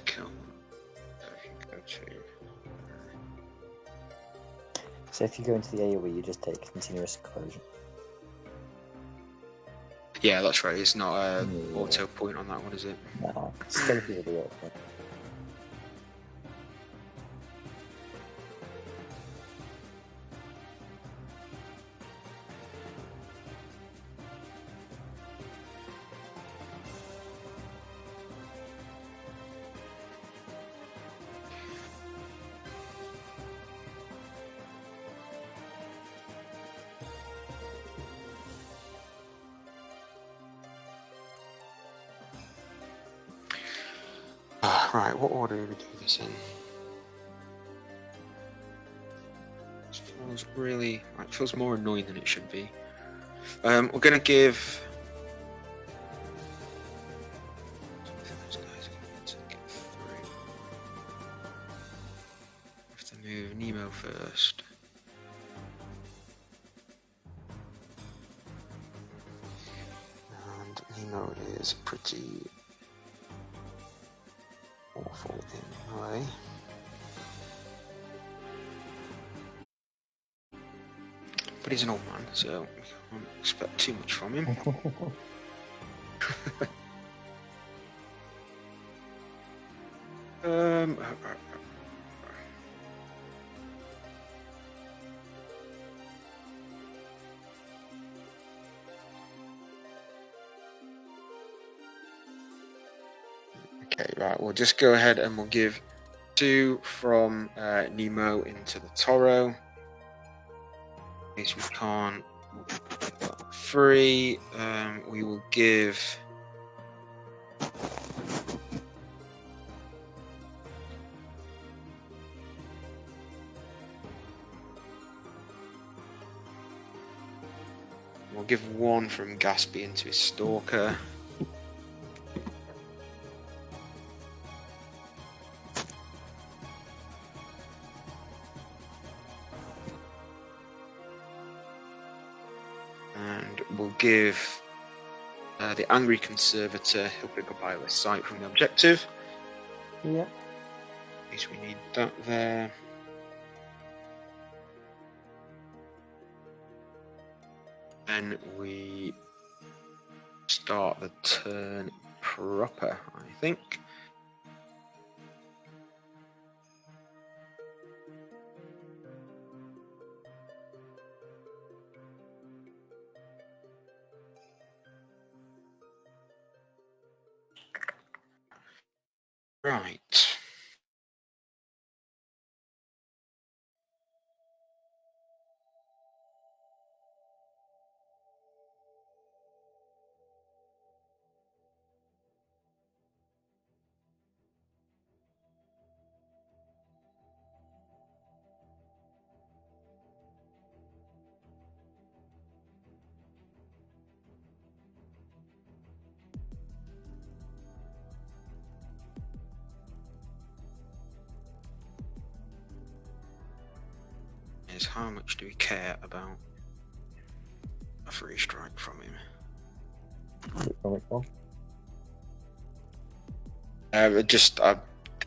Kill. Go to. So if you go into the AoE, you just take continuous corrosion. Yeah, that's right. It's not a auto point on that one, is it? No, still do the auto. Right, what order do we do this in? This feels really... It feels more annoying than it should be. We're going to give... Those guys are going to get through. Have to move Nemo first. And Nemo is pretty... awful in a way. But he's an old man, so we can't expect too much from him. Okay, right, we'll just go ahead and we'll give 2 from Nemo into the Toro. In case we can't get that free, we will give. We'll give 1 from Gatsby into his Stalker. And we'll give the Angry Conservator, he'll pick up Eyeless Sight from the objective. Yeah. In case we need that there. Then we start the turn proper, I think. Right. Is how much do we care about a free strike from him? I'm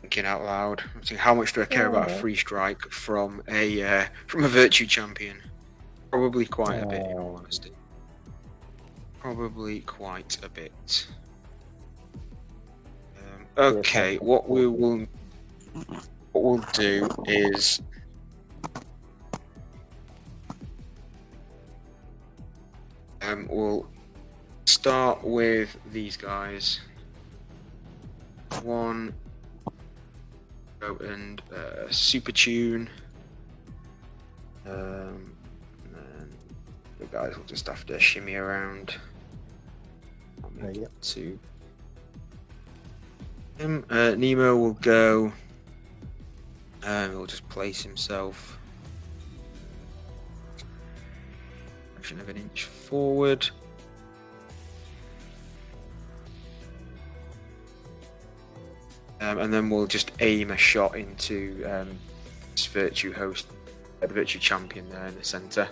thinking out loud. I'm thinking, how much do I care about a free strike from a virtue champion? Probably quite a bit, in all honesty. Probably quite a bit. Okay, what we'll do is. We'll start with these guys. 1, go and super tune. And then the guys will just have to shimmy around. To him. Nemo will go. He'll just place himself. Of an inch forward. And then we'll just aim a shot into this virtue host, the virtue champion there in the centre.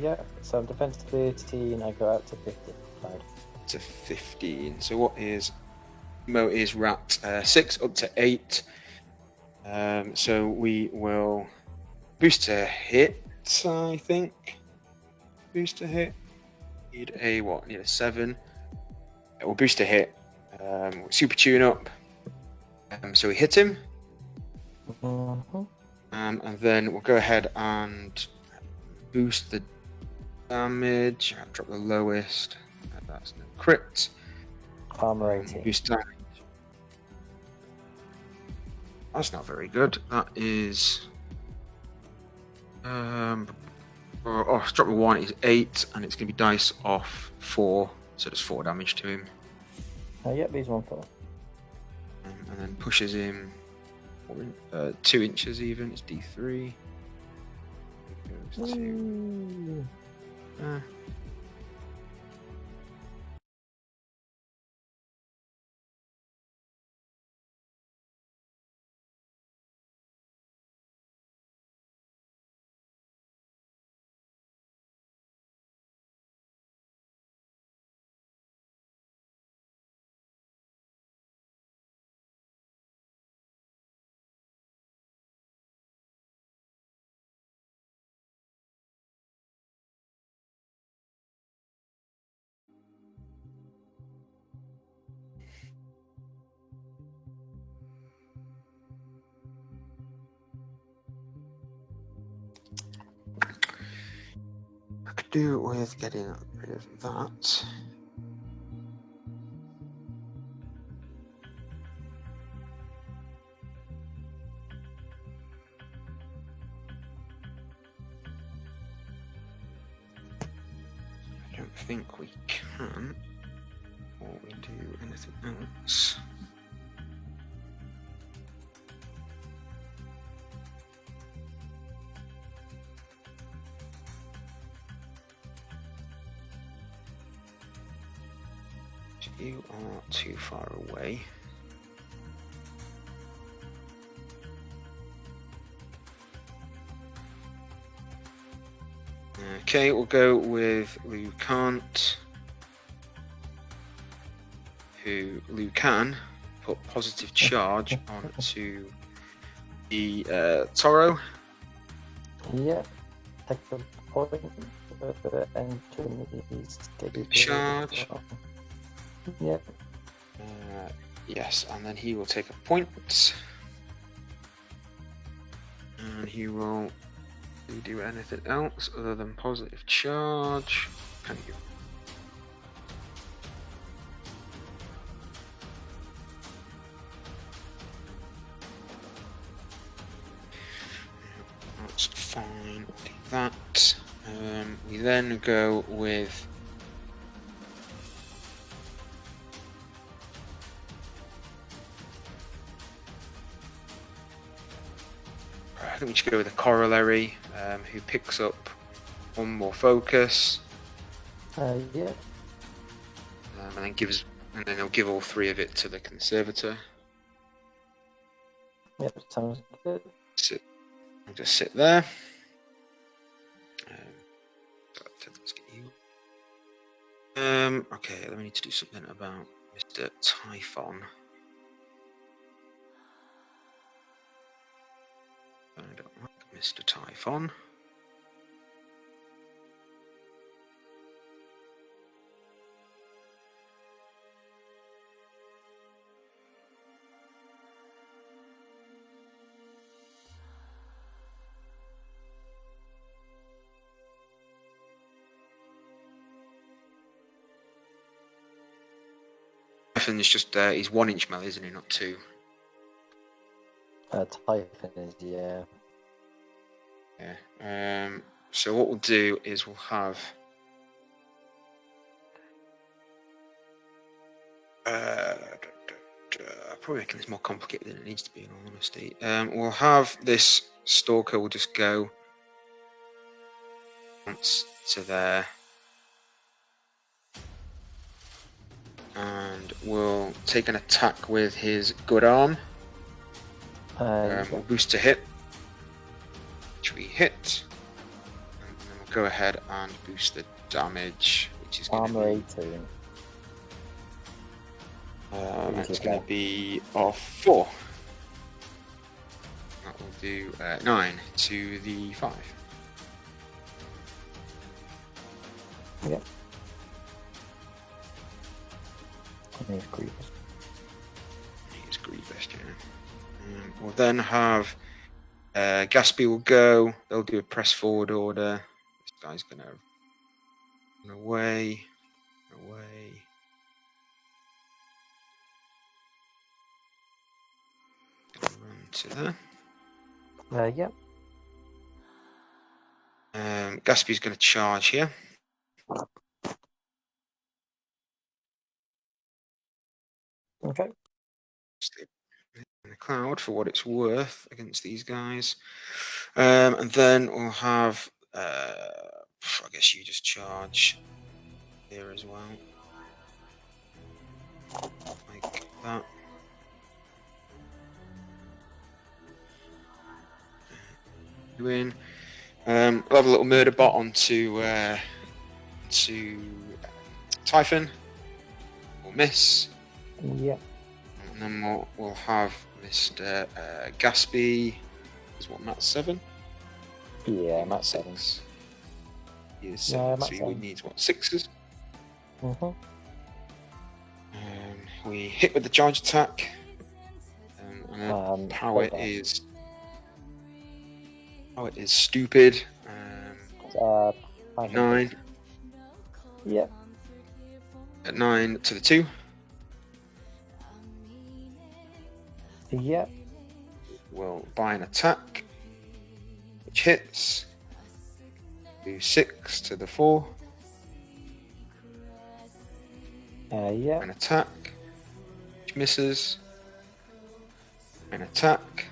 Yeah, so I'm defense 13, I go out to 15. To 15. So what is Mo is rat 6 up to 8. So we will boost to hit, I think. Boost to hit. Need a 7. We'll boost to hit. Super tune up. So we hit him. And then we'll go ahead and boost the damage. I'll drop the lowest. That's no crit. Armor 18. Boost damage. That's not very good. That is. Drop a 1 is 8, and it's going to be dice off 4, so there's 4 damage to him. Yep, he's 1-4. And then pushes him 2 inches even, it's D3. Goes to. I could do with getting rid of that. think we can. Or we do anything else. You are too far away. Okay, we'll go with Lucant, who Lucan put positive charge onto the Toro. Yeah. Take the point and Charge. Yeah. Yes, and then he will take a point. And he will do anything else other than positive charge. Can you? That's fine. Do that. We then go with. I think we should go with a corollary, who picks up one more focus. Yeah. And then he'll give all 3 of it to the conservator. Yep, sounds good. I'll just sit there. Let's get you. Okay, then we need to do something about Mr. Typhon. I don't like Mr. Typhon. Typhon's just he's 1-inch melee, isn't he? Not 2. Typhon is, yeah. Yeah. So what we'll do is we'll have probably making this more complicated than it needs to be, in all honesty. We'll have this stalker will just go once to there, and we'll take an attack with his good arm. We'll boost to hit, which we hit, and then we'll go ahead and boost the damage, which is going Armor to 18. it's going to be off 4. That will do 9 to the 5. Yep. He's Grievous. He's Grievous, yeah. We'll then have Gatsby will go. They'll do a press forward order. This guy's going to run away. Run to there. Yep. Gatsby's going to charge here. Okay. Stay in the cloud for what it's worth against these guys. And then we'll have, I guess you just charge here as well. Like that. In. We'll have a little murder bot onto Typhon. We'll miss. Yeah. And then we'll have Mr. Gatsby. Is what, Matt 7? Yeah, Matt 7. He is 7, Matt so he 7. needs what, 6s? Mm-hmm. We hit with the charge attack. And power is stupid. 9. Yeah. At 9 to the 2. Yeah. We'll buy an attack, which hits. Do 6 to the 4. Yeah. An attack. Which misses. An attack.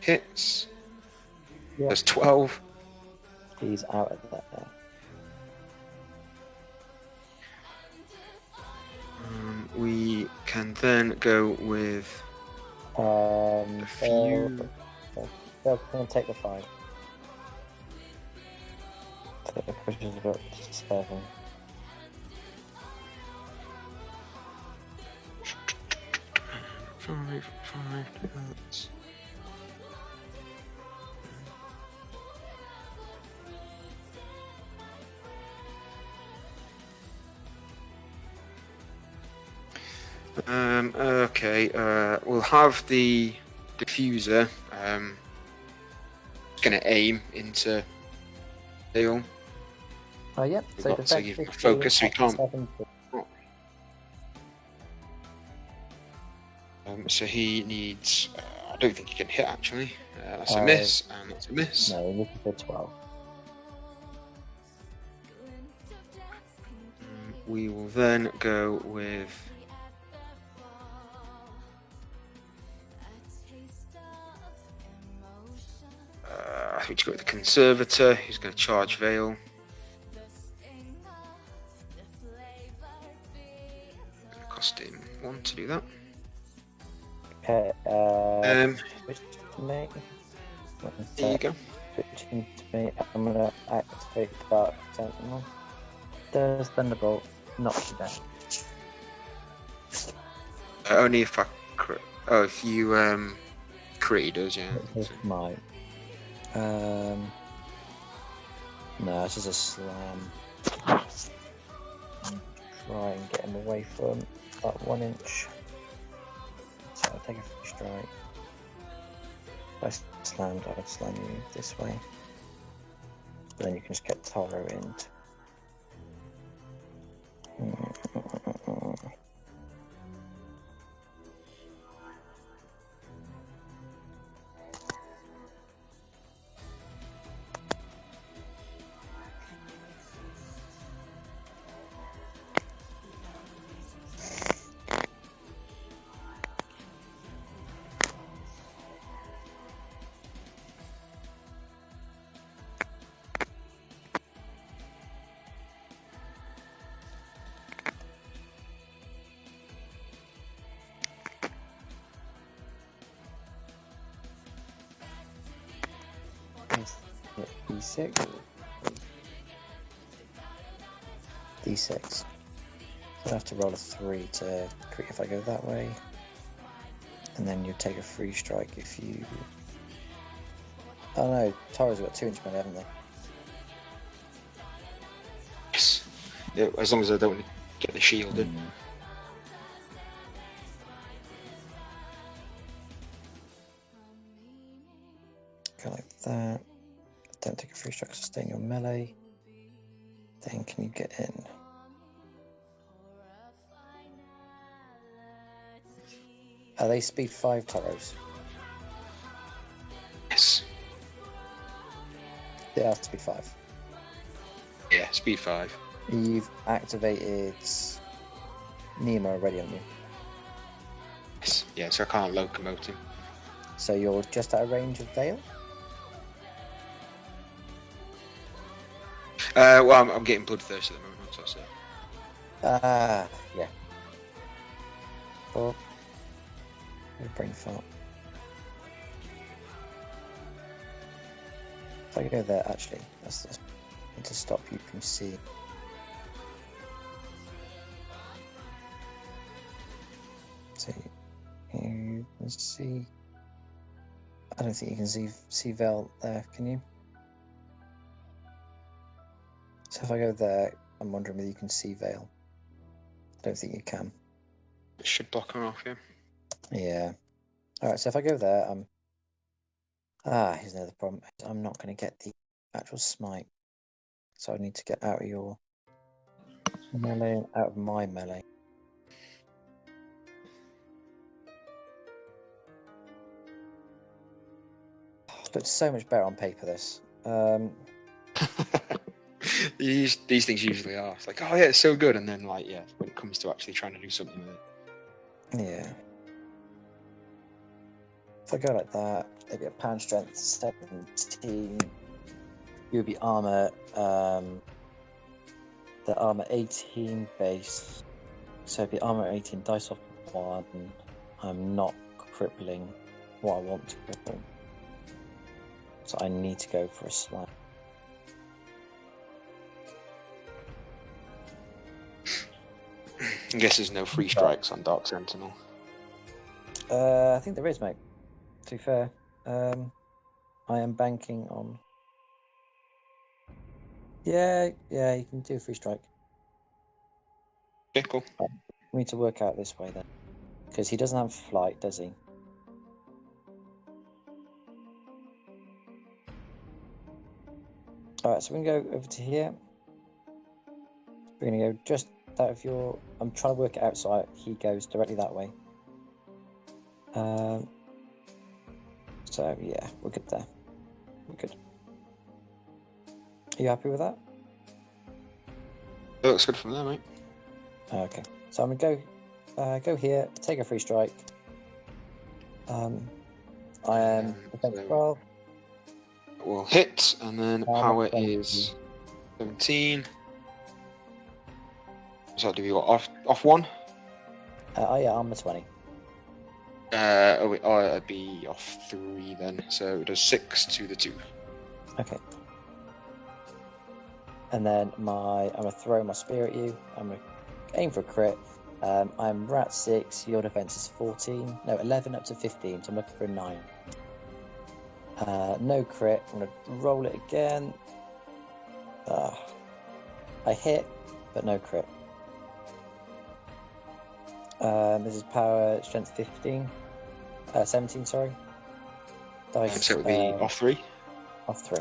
Hits. Yeah. There's 12. He's out of that now. We can then go with a few. They'll come and take the 5. So it pushes it up to 7. Five. That's... Okay. We'll have the diffuser. Going to aim into Vayl. Oh, yep. We've So got to defense give him 15, focus, so he attack can't. 7. So he needs. I don't think he can hit actually. That's a miss, and that's a miss. No, we're looking for 12. We will then go with. We go with the conservator. Who's going to charge Vayl. Gonna cost him 1 to do that. Okay. Switch to me. There you go. Switching to me. I'm gonna activate Dark Sentinel. Does Thunderbolt knock you down? Only if I crit. Oh, if you crit, he does, yeah. It's mine. No, it's just a slam. Try and get him away from that 1 inch. So I'll take a free strike. If I slammed, I would slam you this way. But then you can just get Taro in. D6. D6. So I have to roll a 3 to crit if I go that way. And then you take a free strike if you... Oh no, Taro's got 2 inch melee, haven't they? Yes. Yeah, as long as I don't get the shield in. Go like that. Don't take a free strike, so stay in your melee. Then can you get in? Are they speed 5 Taros? Yes. They are speed 5. Yeah, speed 5. You've activated Nemo already on you. Yes. Yeah, so I can't locomote him. So you're just out of range of Vayl? Well, I'm getting bloodthirsty at the moment, so I say. Yeah. 4. Your brain fart. If I go there, actually, that's to stop you from seeing. So you can see. I don't think you can see Vayl there, can you? So if I go there, I'm wondering whether you can see Vayl. I don't think you can. It should block her off, yeah. Yeah. Alright, so if I go there, here's another problem. I'm not going to get the actual smite. So I need to get out of your melee, out of my melee. Looks so much better on paper, this. these things usually are. It's like, oh yeah, it's so good, and then like, yeah, when it comes to actually trying to do something with it. Yeah. If I go like that, maybe a pound strength 17. You would be armor. The armor 18 base. So it'd be armor 18, dice off 1. I'm not crippling what I want to cripple. So I need to go for a slap. I guess there's no free strikes on Dark Sentinel. I think there is, mate. To be fair, I am banking on. Yeah, you can do a free strike. Okay, cool. We need to work out this way then, because he doesn't have flight, does he? All right, so we can go over to here. We're gonna go just out of your. I'm trying to work it out so he goes directly that way. So yeah, we're good there. We're good. Are you happy with that? It looks good from there, mate. Okay, so I'm gonna go here, take a free strike. I am defense 12. Will hit, and then power is 17. So do you off 1? Oh yeah, armor 20. I'd be off 3 then. So it does 6 to the 2. Okay. And then I'm gonna throw my spear at you. I'm gonna aim for a crit. I'm rat 6. Your defense is 14. No, 11 up to 15. So I'm looking for a 9. No crit. I'm gonna roll it again. I hit, but no crit. This is power strength 17. Sorry. Dice. So it would be off 3. Off 3.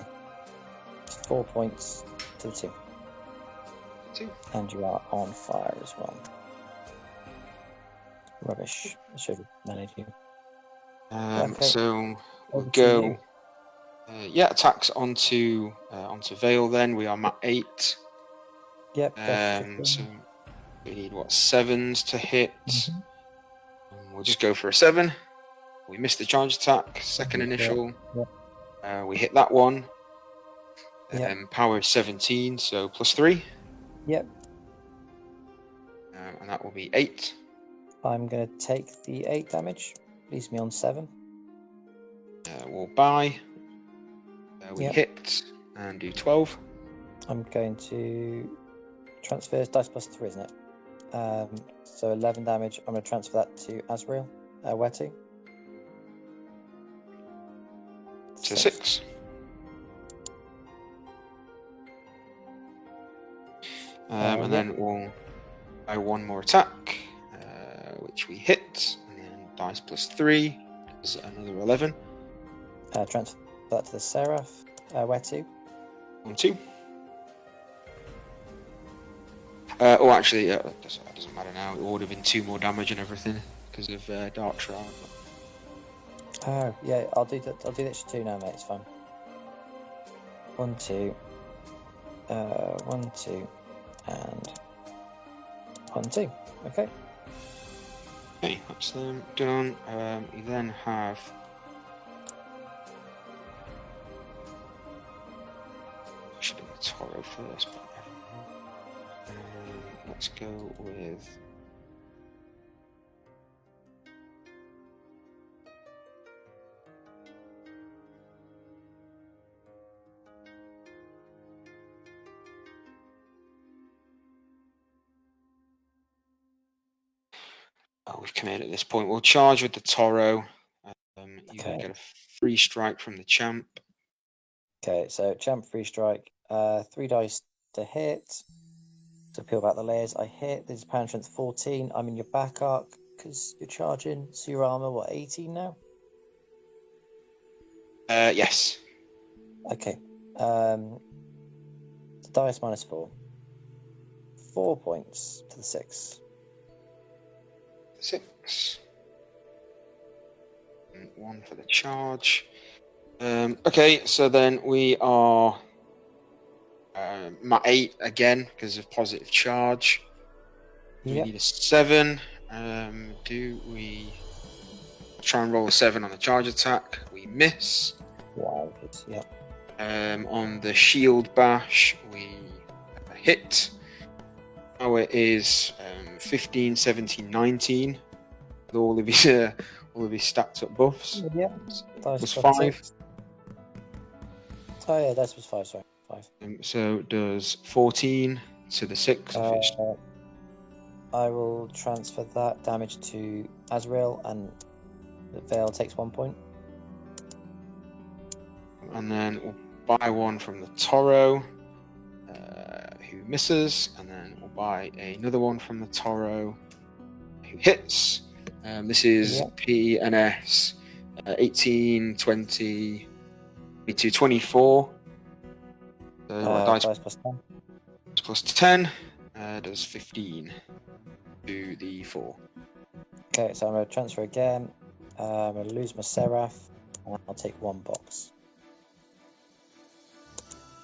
4 points to the 2. 2. And you are on fire as well. Rubbish. I should have managed you. Okay. So we'll Over to go. you. Attacks onto Vayl. Then we are at 8. Yep. So we need 7s to hit. Mhm. We'll just go for a 7. We missed the charge attack. Second initial. Yep. We hit that one. Yep. Power is 17, so plus 3. Yep. And that will be 8. I'm going to take the 8 damage. Leaves me on 7. We'll buy. We Yep. hit and do 12. I'm going to transfer dice plus 3, isn't it? So 11 damage. I'm going to transfer that to Azrael. Where to? So 6. And then we'll buy 1 more attack, which we hit, and then dice plus 3 is another 11. Transfer that to the Seraph. Where to? 1, 2. Actually, that doesn't matter now. It would have been 2 more damage and everything because of Dark Shroud. Oh yeah, I'll do that. I'll do this 2 now, mate. It's fine. 1, 2. 1, 2, and 1, 2. Okay. Okay, that's them done. We then have. Should have been the Toro first, but let's go with. We've committed at this point. We'll charge with the Toro. You can get a free strike from the champ. Okay, so champ free strike. 3 dice to hit. To peel back the layers, I hit. This is power strength 14. I'm in your back arc because you're charging. So your armor, 18 now? Yes. Okay. Dice minus 4. 4 points to the 6. 6. And 1 for the charge. Okay, so then we are My 8 again because of positive charge. Do we Yep. need a 7? Do we try and roll a 7 on the charge attack? We miss. Wow. Yep. On the shield bash, we hit. Now it is 15, 17, 19 with all of his stacked up buffs. Yeah. Was 5. Oh yeah, that was 5. Sorry, 5. So does 14 to the 6. I will transfer that damage to Azrael, and the Vayl takes 1 point. And then we'll buy one from the Toro, who misses, and then we'll buy another one from the Toro, who hits. This is P and S, 18, 20, 22, 24. So dice plus 10. plus 10 does 15 to the 4. Okay, so I'm going to transfer again. I'm going to lose my Seraph, and I'll take 1 box.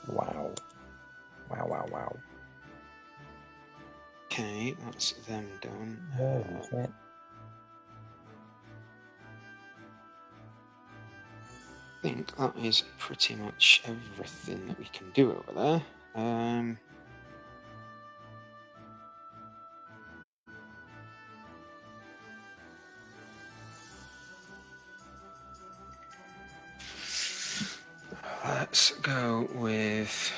Wow. Wow. Okay, that's them done. Okay. I think that is pretty much everything that we can do over there. Let's go with...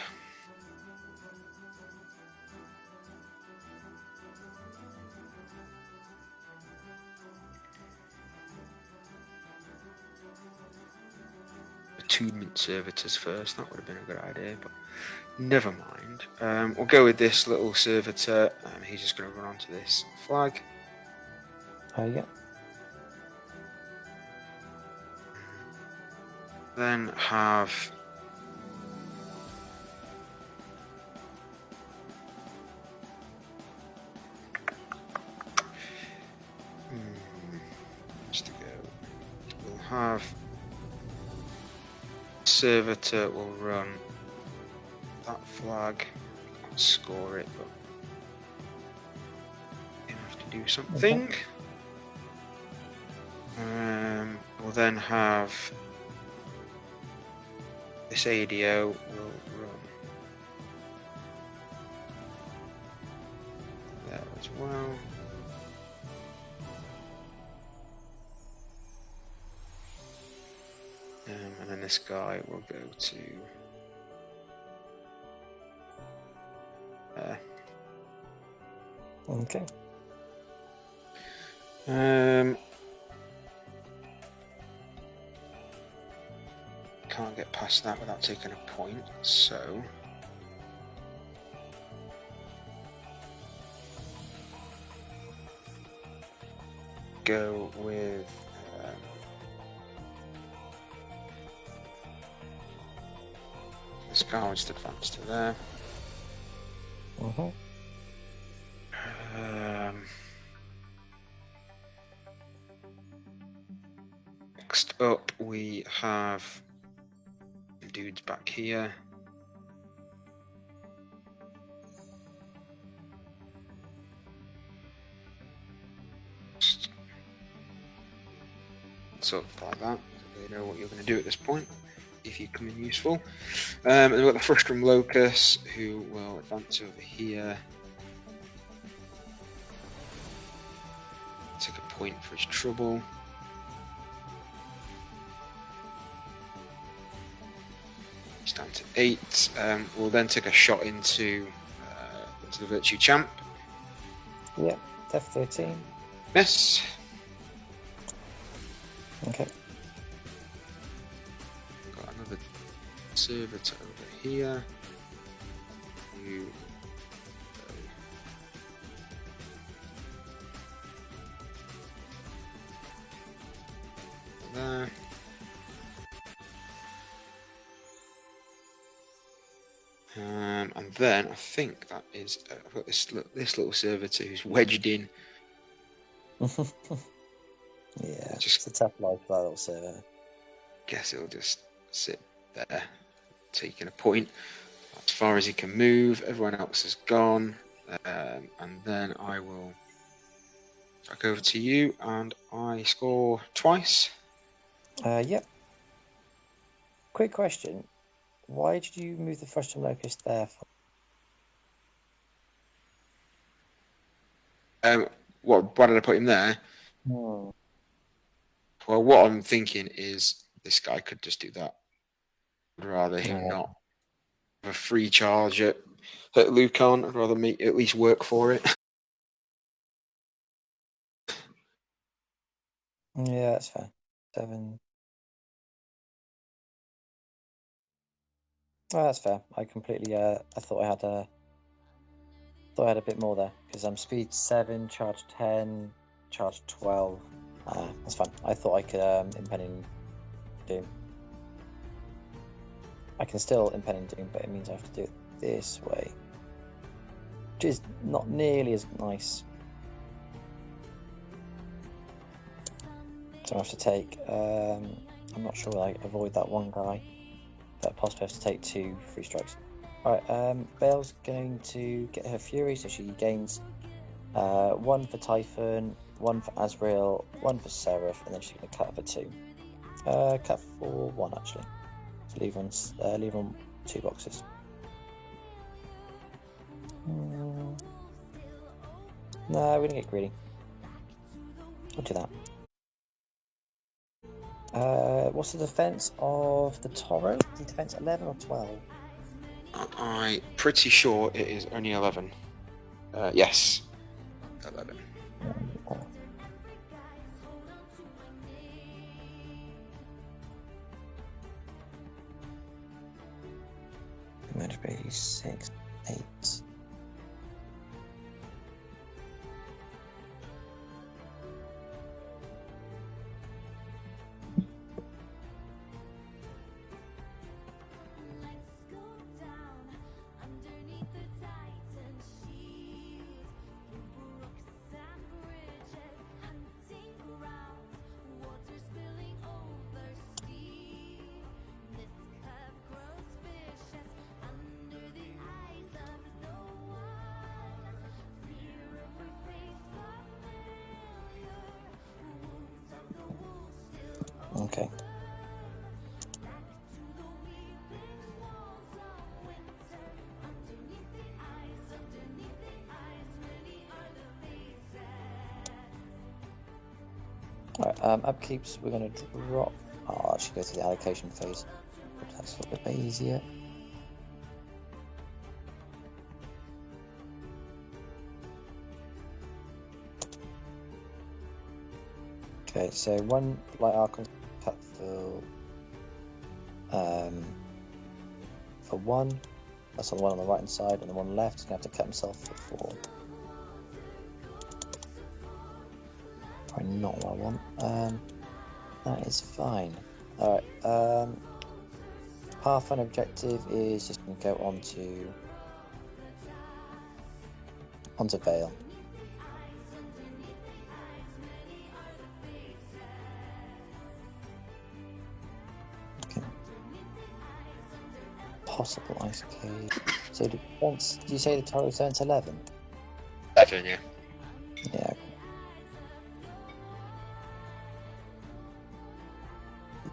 attunement servitors first. That would have been a good idea, but never mind. We'll go with this little servitor. He's just going to run onto this flag. Oh yeah. Then have just to go. We'll have servitor will run that flag. Can't score it, but you have to do something. We'll then have this ADO will run there as well. And then this guy will go to there. Okay. Can't get past that without taking a point, so go with this guy. I'll just advance to there. Next up, we have dudes back here. So like that, you know what you're going to do at this point if you come in useful. And we've got the Frustrum Locus, who will advance over here. Take a point for his trouble. He's down to 8. We'll then take a shot into the Virtue Champ. Yep, Def 13. Miss. Okay. Got another servitor over here. You go there. And then I think that is I've got this little servitor who's wedged in. Yeah, Just- it's a tough life, that little server. Guess it'll just sit there, taking a point. as far as he can move. Everyone else is gone. And then I will back over to you, and I score twice. Yep. Quick question. Why did you move the Frustum Locust there for? Why did I put him there? Hmm. Well, what I'm thinking is this guy could just do that. I'd rather him not have a free charge at Lucant. I'd rather me at least work for it. Yeah, that's fair. 7. Oh, that's fair. I completely. I thought I had a bit more there because I'm speed 7, charge 10, charge 12. That's fine. I thought I could impending doom. I can still impending doom, but it means I have to do it this way, which is not nearly as nice. So I have to take. I'm not sure I avoid that one guy, but possibly have to take 2 free strikes. Alright, Vayl's going to get her Fury, so she gains 1 for Typhon, 1 for Azrael, 1 for Seraph, and then she's going to cut for 2. Cut for 1 actually. So leave on 2 boxes. No, we're going to get greedy. We'll do that. What's the defense of the Toro? Is the defense 11 or 12? I'm pretty sure it is only 11. Yes, 11. Might be 6, 8. Okay. Alright, upkeeps, we're going to drop. I'll actually go to the allocation phase. That's a little bit easier. Okay, so 1 light archon cut for 1. That's on the one on the right hand side, and the one left is going to have to cut himself for 4. Probably not what I want. That is fine. Alright, Pathfinder objective is just going to go onto Vayl. Possible ice cave. So do you say the Toro turns 11? 11, yeah. Yeah.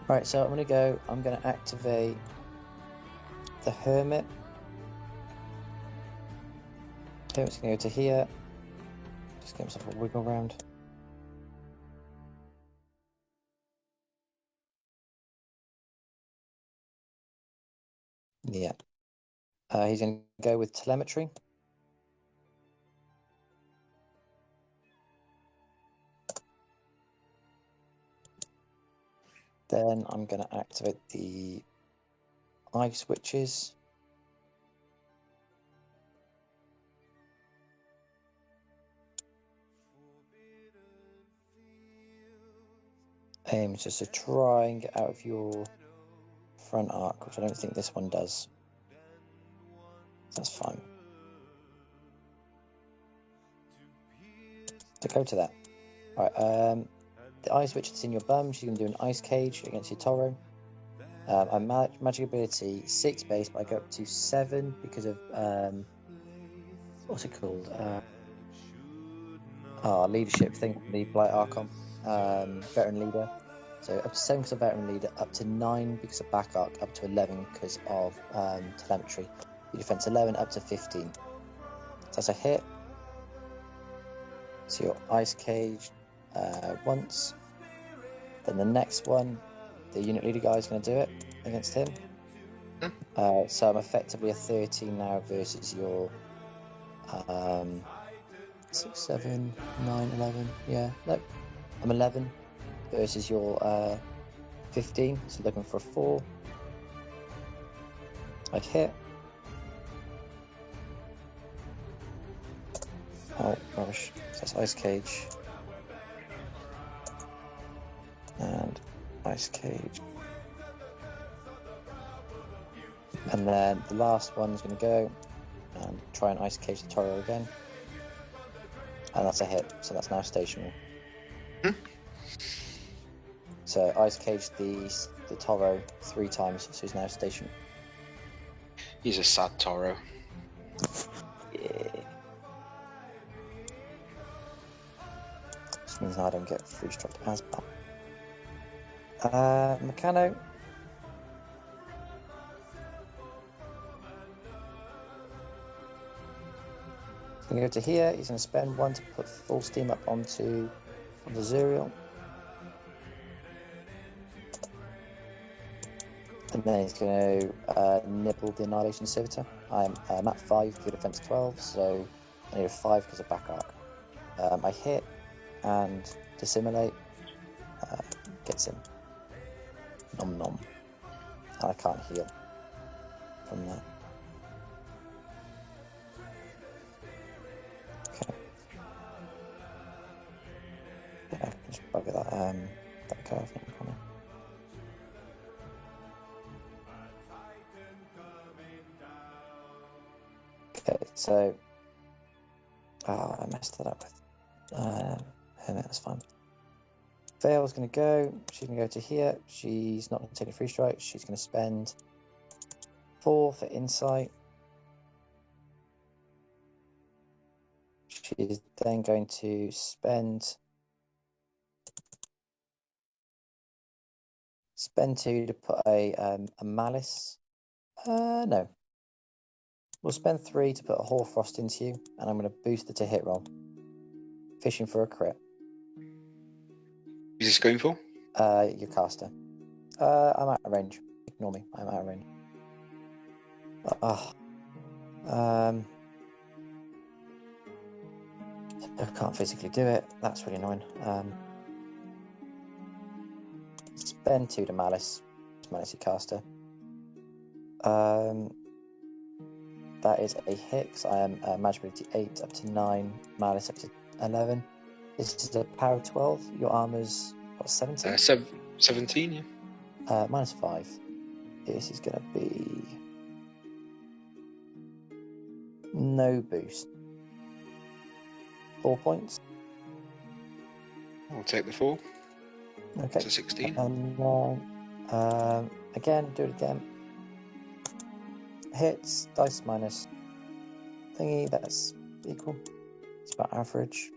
Right, so I'm going to activate the Hermit. Hermit's going to go to here. Just give himself a wiggle round. Yeah. He's going to go with telemetry. Then I'm going to activate the eye switches. Aim just to try and get out of your front arc, which I don't think this one does. That's fine. So go to that. Alright, the ice witch that's in your bum, she's going to do an ice cage against your Toro. I'm magic ability 6 base, but I go up to 7 because of what's it called? Leadership thing, the Blight Archon, veteran leader. So up to 7 because of veteran leader, up to 9 because of back arc, up to 11 because of telemetry. Your defense 11 up to 15. So that's a hit. So your ice cage once. Then the next one, the unit leader guy is going to do it against him. So I'm effectively a 13 now versus your 6, 7, 9, 11. Yeah, no, I'm 11 versus your 15. So looking for a 4. I hit. Oh, rubbish. So that's ice cage. And ice cage. And then the last one's going to go and try and ice cage the Toro again. And that's a hit, so that's now stationary. So ice cage the Toro 3 times, so he's now stationary. He's a sad Toro. Yeah. Which means I don't get free strike as bad. Meccano. He's going to go to here. He's going to spend 1 to put full steam up onto Zuriel. And then he's going to nibble the Annihilation Servitor. I'm at 5 for defense 12, so I need a 5 because of back arc. I hit and dissimulate. Gets him. Nom nom. And I can't heal from that. Okay. Yeah, I can just bugger that curve now, can't I? Okay, so I messed that up with that's fine. Vayl's going to go. She's going to go to here. She's not going to take a free strike. She's going to spend 4 for insight. She's then going to spend 2 to put a malice. No. We'll spend 3 to put a Hoarfrost into you, and I'm going to boost it to hit roll. Fishing for a crit. Who's this going for? Your caster. I'm out of range. Ignore me. I'm out of range. I can't physically do it. That's really annoying. Spend 2 to Malice. Malice caster. That is a hit, because I am magic ability 8 up to 9, Malice up to 11. This is a power of 12. Your armor's, what, 17? 17, yeah. Minus 5. This is going to be no boost. 4 points. I'll take the 4. Okay. It's a 16. And then, again, do it again. Hits, dice minus thingy, that's equal. It's about average.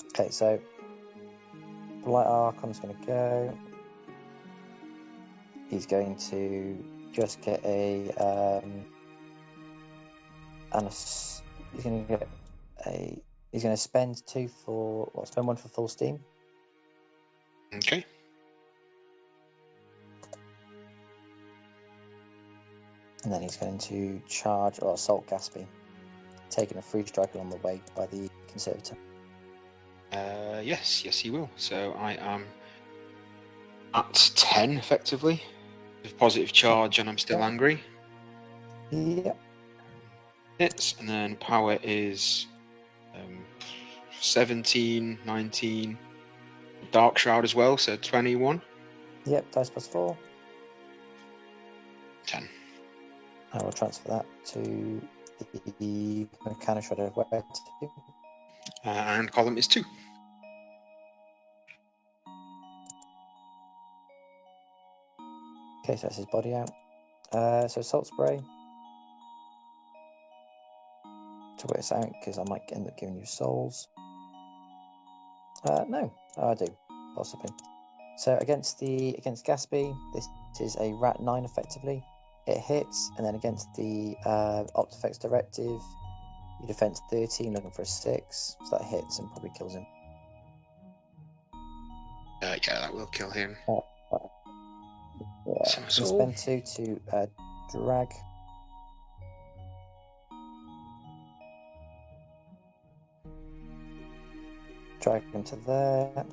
Okay, so Blight Archon's going to go. He's going to just get a he's going to get a. He's going to spend 2 for spend 1 for full steam. Okay. And then he's going to charge or assault Gaspy, taking a free strike along the way by the Conservator. Yes, he will. So I am at 10 effectively. With positive charge, and I'm still angry. Yep. Hits, and then power is 17, 19. Dark Shroud as well, so 21. Yep, dice plus 4. 10. I will transfer that to the Mechanic Shredder. Where to? And column is 2. Okay, so that's his body out. So Salt Spray. To work this out, because I might end up giving you souls. No, I do, possibly. So against Gatsby, this is a Rat 9 effectively. It hits, and then against the Optifex Directive, you defense 13, looking for a 6. So that hits and probably kills him. Yeah, that will kill him. Yeah, Some soul. spend 2 to drag. Drag him to there.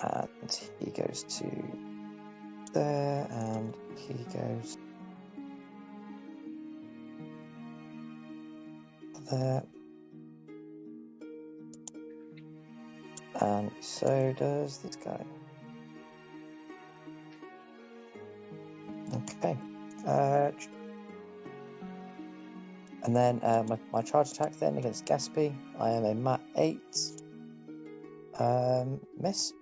And he goes to there, and he goes there. And so does this guy. Okay. And then my charge attack then against Gatsby. I am a mat 8. Miss.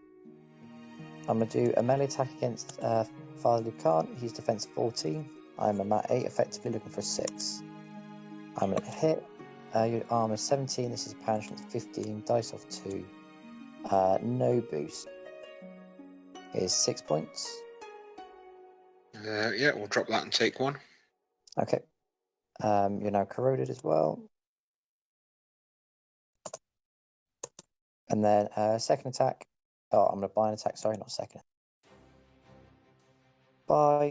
I'm going to do a melee attack against Father Lucant. He's defense 14. I'm a mat 8, effectively looking for a 6. I'm going to hit. Your armor 17. This is a power strength 15. Dice off 2. No boost. Is 6 points. Yeah, we'll drop that and take 1. Okay. You're now corroded as well. And then second attack. Oh, I'm going to buy an attack. Sorry, not second. Buy.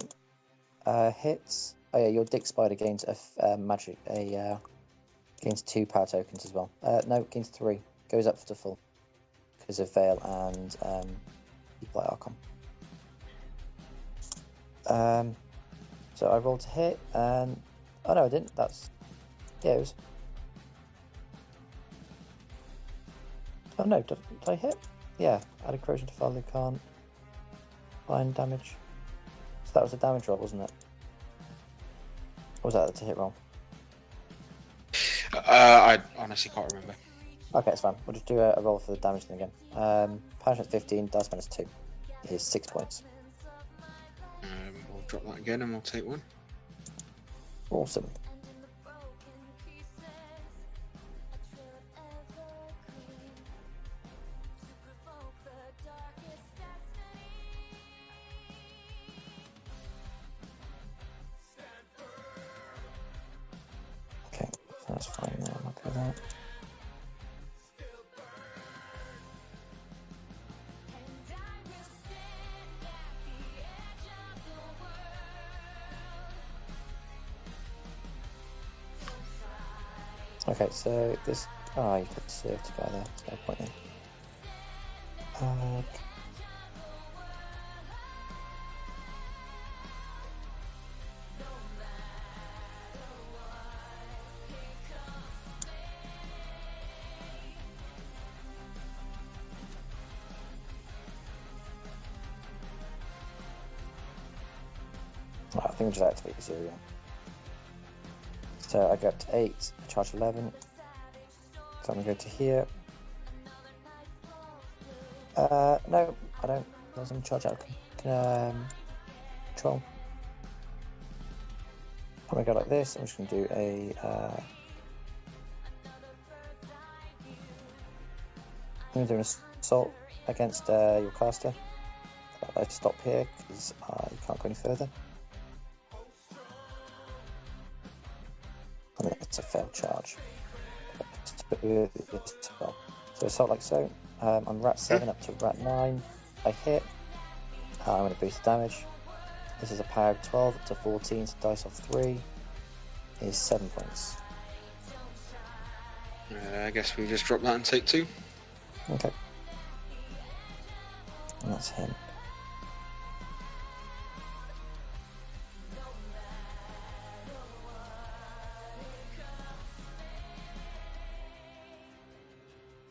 Hits. Oh yeah, your Dick Spider gains a magic. Gains 2 power tokens as well. No, gains 3. Goes up to full because of Vayl and Light Archon. So I rolled to hit, and oh no, I didn't. That's it was. Oh no, did I hit? Yeah, added corrosion to Father Lucant. Blind damage. So that was a damage roll, wasn't it? Or was that the hit roll? I honestly can't remember. Okay, it's fine. We'll just do a roll for the damage thing again. Punishment 15, dice minus 2. Is 6 points. We'll drop that again and we'll take 1. Awesome. Okay, so that's fine now. I'm happy with that. Okay, so this. Oh, you could serve to go there. There's no point in. I think we'll just activate Zero. So I go up to 8, I charge 11. So I'm going to go to here. No, I don't. There's some charge out. Control. I'm going to go like this. I'm just going to do a. I'm going to do an assault against your caster. I stop here because you can't go any further. And it's a failed charge. So assault like so. I'm rat 7 up to rat 9. I hit. I'm going to boost the damage. This is a power of 12 up to 14, so dice off 3 is 7 points. I guess we just drop that and take 2. Okay. And that's him.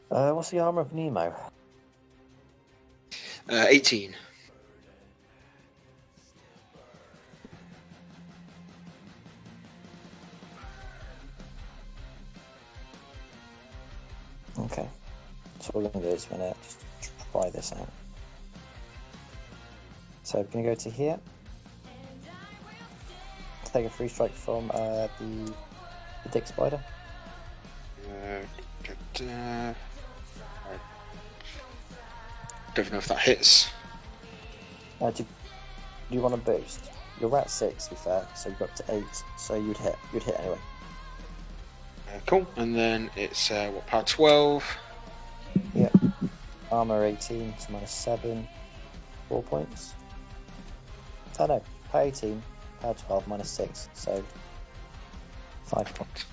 What's the armor of Nemo? 18. Okay. So all I'm going to do is just try this out. So we're going to go to here. Take a free strike from the Dick Spider. Don't know if that hits. Do you want to boost? You're at 6, to be fair, so you're up to 8, so you'd hit anyway. Cool, and then it's what, power 12? Yeah. Armor 18, so -7, 4 points. Oh no, power 18, power 12, -6, so 5 points.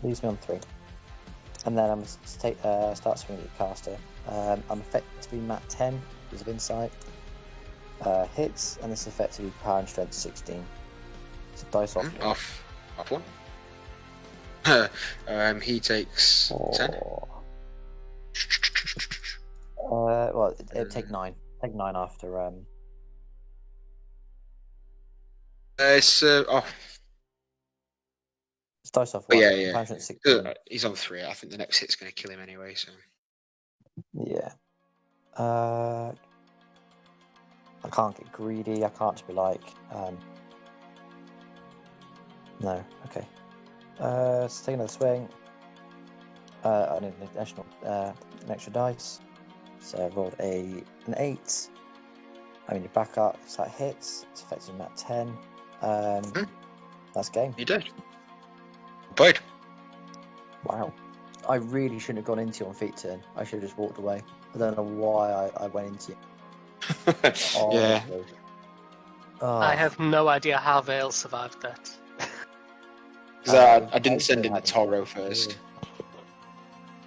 Leaves me on 3. And then I'm start swinging at the caster. I'm effectively mat 10 because of insight. Hits, and this is effectively power and strength 16. So dice off. Off 1. He takes 10. Well, it'd take 9. Take 9 after. It's off. It's dice off. Yeah. Power and strength 16. He's on 3. I think the next hit's going to kill him anyway. So. Yeah. I can't get greedy. I can't just be like. No. Okay. Let's take another swing. I need an extra dice. So I rolled an 8. I mean, you back up. So that hits. It's effectively at 10. That's game. You did. Played. Wow. I really shouldn't have gone into you on feet turn. I should have just walked away. I don't know why I went into you. Yeah. Oh. I have no idea how Vayl survived that. Because I didn't send in the Toro first.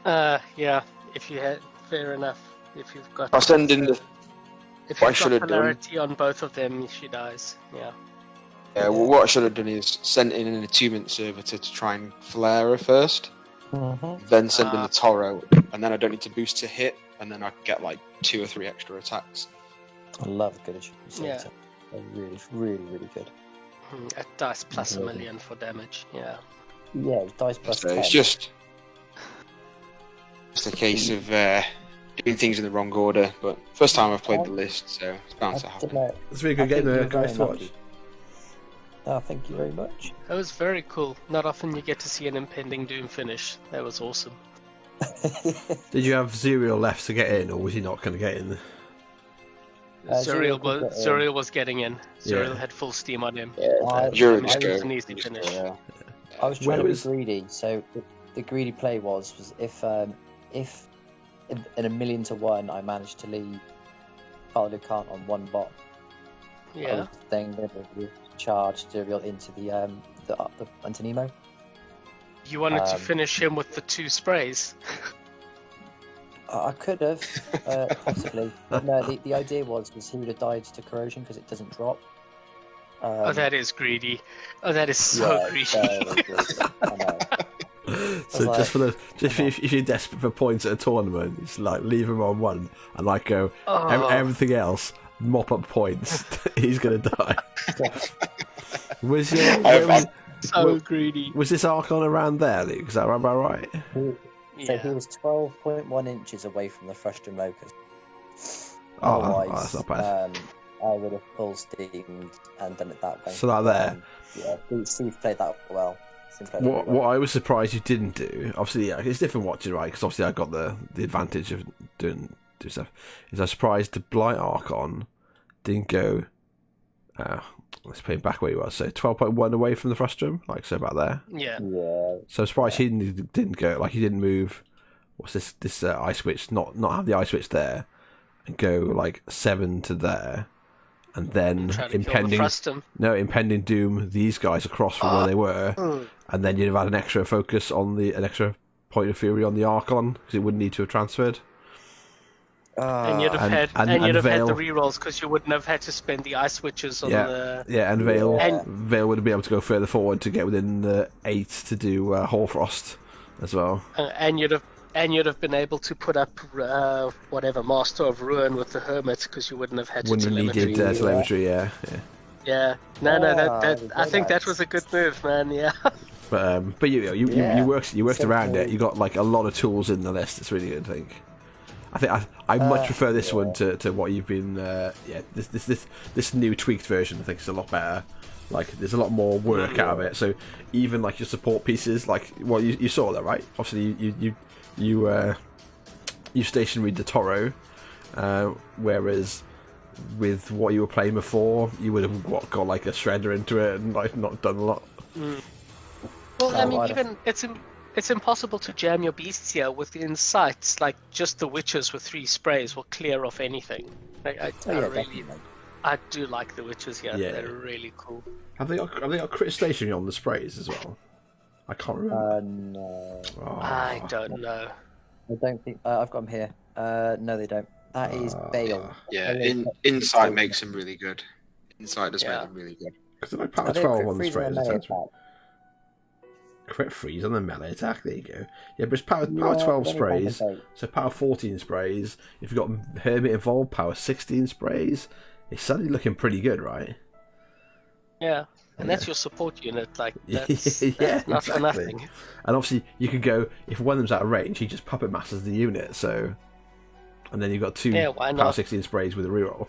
Yeah. If you had, fair enough. If you've got. I'll send in the. If what I you've should got have done. polarity on both of them, she dies. Yeah. Yeah, well, what I should have done is sent in an attunement servitor to try and flare her first, then send in the Toro, and then I don't need to boost to hit, and then I get like 2 or 3 extra attacks. I love good attunement Yeah. servitor. They're really, really, really good. At dice plus a million for damage. Yeah. Yeah, dice plus So 10. it's just a case of doing things in the wrong order. But first time I've played the list, so it's bound to happen. It's a really good game there, guys, to watch. Oh, thank you very much. That was very cool. Not often you get to see an impending doom finish. That was awesome. Did you have Zerial left to get in, or was he not going to get in? Zuriel was getting in. Zuriel Yeah. had full steam on him. During It the was an easy finish. Yeah. I was trying to was- be greedy, so the greedy play was if in a 1,000,000 to 1 I managed to leave Lucant on 1 bot, I Yeah. was then going to charge Zuriel into the Antonimo. You wanted to Um, finish him with the 2 sprays. I could have, possibly. But no, the idea was he would have died to corrosion because it doesn't drop. Oh, that is greedy. Oh, that is so greedy. very greedy. I know. So like, just for the if you're desperate for points at a tournament, it's like leave him on 1 and like go everything else mop up points. He's gonna die. Was your So greedy. was this Archon around there, Luke? Is that about right? So he was 12.1 inches away from the Frustrum Locust. Oh, Otherwise, that's not bad. I would have full steamed and done it that way. So that there. Yeah, Steve played that well. What I was surprised you didn't do, obviously, yeah, it's different watching, right? Because obviously I got the advantage of doing stuff. Is I was surprised the Blight Archon didn't go. Let's put him back where he was. So 12.1 away from the Frustrum, like so about there. Yeah. Yeah. So I'm surprised he didn't go, like he didn't move. What's this ice switch? Not have the ice switch there, and go like 7 to there, and then impending doom these guys across from where they were, and then you'd have had an extra focus on an extra point of fury on the Archon because it wouldn't need to have transferred. And you'd have had the rerolls because you wouldn't have had to spend the ice switches on the. Yeah, and Vayl would have been able to go further forward to get within the 8 to do Hoarfrost as well. And you'd have been able to put up whatever Master of Ruin with the Hermit because you wouldn't have had to telemetry. Telemetry, yeah. Yeah. No. I think that was a good move, man. Yeah. But you worked around it. You got like a lot of tools in the list. It's really good, I think. I think I much prefer this one to what you've been. This new tweaked version I think is a lot better. Like there's a lot more work out of it. So even like your support pieces, like well you saw that right? Obviously you stationary the Toro, whereas with what you were playing before, you would have got like a shredder into it and like not done a lot. Well, I mean, even it's impossible to jam your beasts here with the insights. Like just the witches with 3 sprays will clear off anything. I do like the witches here. Yeah. They're really cool. Have they got crit stationary on the sprays as well? I can't remember. No. Oh. I don't know. I don't think I've got them here. No, they don't. That is Vayl. Yeah, Insight makes them really good. Insight does make them really good. Because they're like power 12 on the sprays. Crit freeze on the melee attack. There you go. Yeah, but it's power 12 sprays. So power 14 sprays. If you've got Hermit involved, power 16 sprays. It's suddenly looking pretty good, right? Yeah, and that's your support unit. Like that's not for nothing. And obviously, you could go if one of them's out of range, you just puppet masters the unit. So, and then you've got 2 power 16 sprays with a reroll.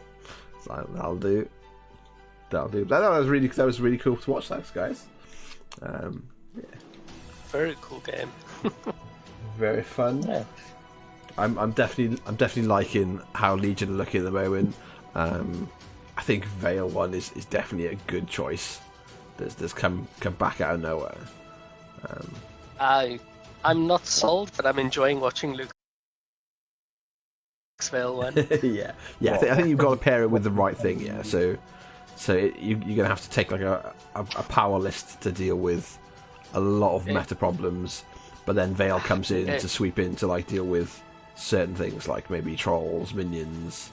So that'll do. That was really cool to watch. Thanks, guys. Very cool game. Very fun. Yeah. I'm definitely liking how Legion are looking at the moment. I think Vayl1 is definitely a good choice. That's come back out of nowhere. I'm not sold, but I'm enjoying watching Lucant's Vayl1. yeah. I think you've got to pair it with the right thing. Yeah, so you're gonna have to take like a power list to deal with a lot of meta problems, but then Vayl comes in to sweep in to like deal with certain things like maybe trolls, minions.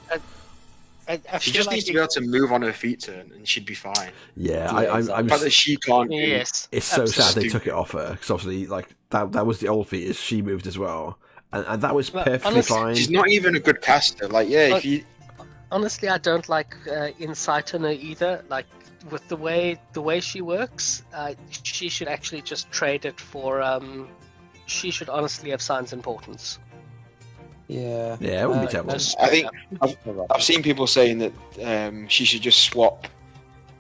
She just needs to be able to move on her feet turn, and she'd be fine. Yeah, I'm but that she can't. Yes, it's so sad they took it off her because obviously, like that was the old feat. Is she moved as well, and that was perfectly fine. She's not even a good caster. Like, if you honestly, I don't like insight on her either. Like with the way she works, she should actually just trade it for. She should honestly have signs importance. Yeah, it wouldn't be terrible. I think I've seen people saying that she should just swap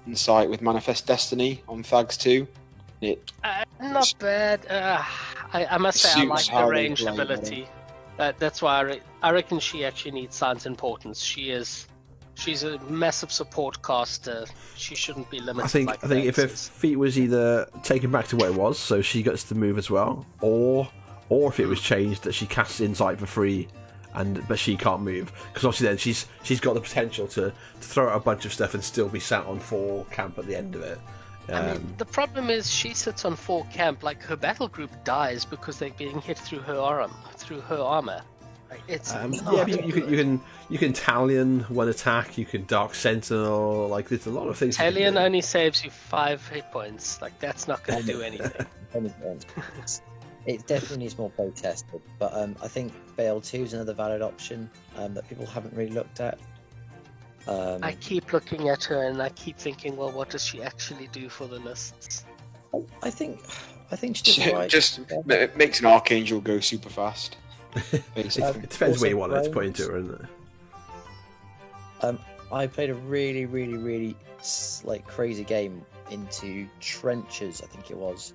Insight with Manifest Destiny on Thags 2. Not bad. I must say I like the range ability. That's why I reckon she actually needs signs importance. She's a massive support caster. She shouldn't be limited. I think if her feat was either taken back to where it was, so she gets to move as well, or if it was changed that she casts Insight for free, but she can't move, because obviously then she's got the potential to throw out a bunch of stuff and still be sat on 4 camp at the end of it. I mean, the problem is she sits on 4 camp. Like her battle group dies because they're being hit through her armor. Like, it's you can Talion one attack. You can Dark Sentinel. Like there's a lot of things. Talion only saves you 5 hit points. Like that's not going to do anything. It definitely needs more play tested, but I think Vayl2 is another valid option that people haven't really looked at. I keep looking at her and I keep thinking, well, what does she actually do for the lists? I think she did right. Just makes an Archangel go super fast. It depends where you want it to put into her, isn't it? I played a really, really, really crazy game into Trenches, I think it was.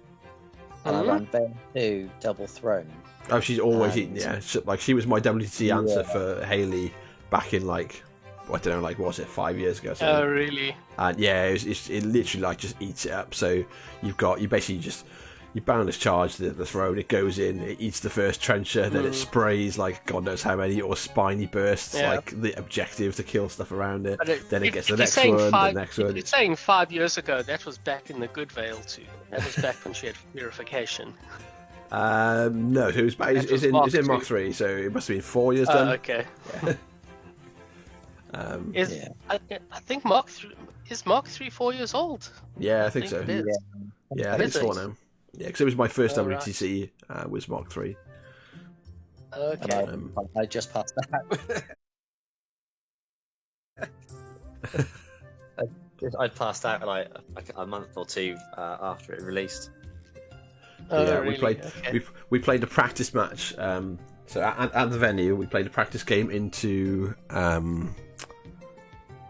And I ran Vayl2 double throne. Oh, she's always eaten, yeah. She was my WTC answer for Haley back in I don't know, what was it, 5 years ago? Oh, really? And yeah, it literally just eats it up. So you basically you boundless charge the throne, it goes in, it eats the first trencher, then it sprays God knows how many, or spiny bursts, the objective to kill stuff around it. Then it gets the next one, the next one. You're saying 5 years ago, that was back in the good Vayl2. That was back when she had purification. No, it was in Mark 3, so it must have been 4 years done. Okay. Yeah. I think Mark 3 4 years old? Yeah, I think so. Yeah, I think it's 4 now. Yeah, because it was my first WTC was Mark 3. Okay. I just passed that. I'd passed out like a month or 2 after it released. Yeah, really? we played a practice match So at the venue, we played a practice game into one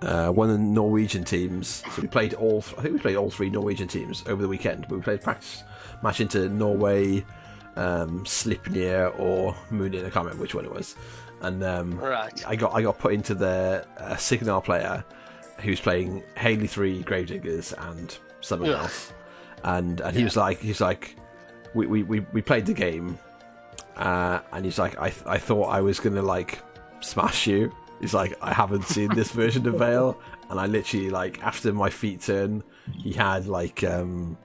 of the Norwegian teams. So we played all 3 Norwegian teams over the weekend. But we played a practice match into Norway, Sleipnir or Moonin. I can't remember which one it was. And right. I got put into the Signal player, who's playing Haley 3 Gravediggers and something else. And he was like, we played the game. And he's like, I thought I was gonna like smash you. He's like, I haven't seen this version of Vayl, and I literally like after my feet turn, he had like what's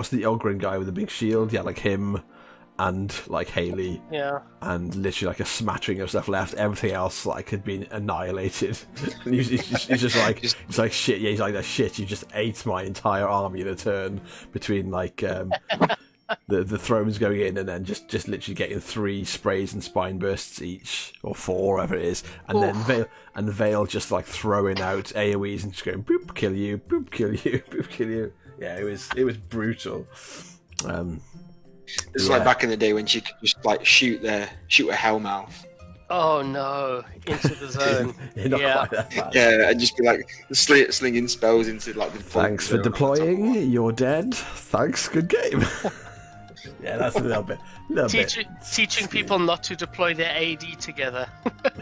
the Ogren guy with the big shield? He had like him and like Haley, and literally like a smattering of stuff left. Everything else like had been annihilated. And he's just like, he's like shit. Yeah, he's like that shit. You just ate my entire army in a turn between like. The thrones going in and then just literally getting 3 sprays and spine bursts each, or 4, whatever it is, and then Vayl just like throwing out AoEs and just going boop kill you, boop kill you, boop kill you. Yeah, it was brutal. It's like back in the day when she could just like shoot a hellmouth. Oh no, into the zone. Yeah, and just be like slinging spells into like the. Thanks for deploying. You're dead. Thanks. Good game. Yeah, that's a little bit. Teaching people not to deploy their AD together.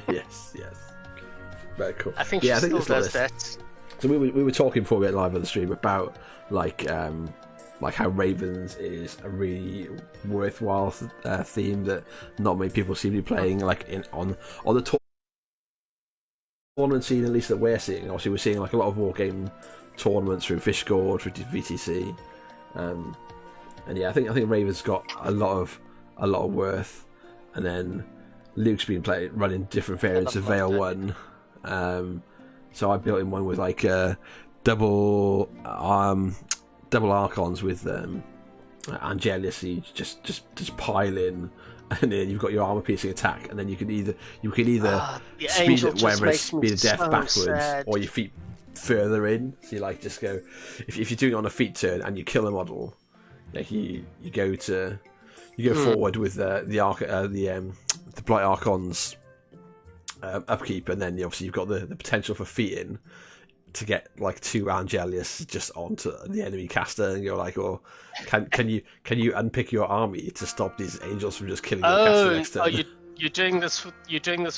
Yes. Very cool. I think she still does that. So we were talking before we went live on the stream about like how Ravens is a really worthwhile theme that not many people seem to be playing like on the tournament scene, at least that we're seeing. Obviously, we're seeing like a lot of Wargame tournaments through Fishgord, through VTC. And yeah, I think Raven's got a lot of worth, and then Luke's been running different variants of Vayl1. So I built in one with like double Archons with Angelus. So you just pile in, and then you've got your armor piercing attack, and then you can either speed it wherever speed of death backwards, or your feet further in. So you like just go if you're doing it on a feet turn and you kill a model. Like you go forward with the Blight Archon's upkeep, and then obviously you've got the potential for feet in to get like 2 Angelus just onto the enemy caster, and you're like, well, can you unpick your army to stop these angels from just killing your caster next turn? You're doing this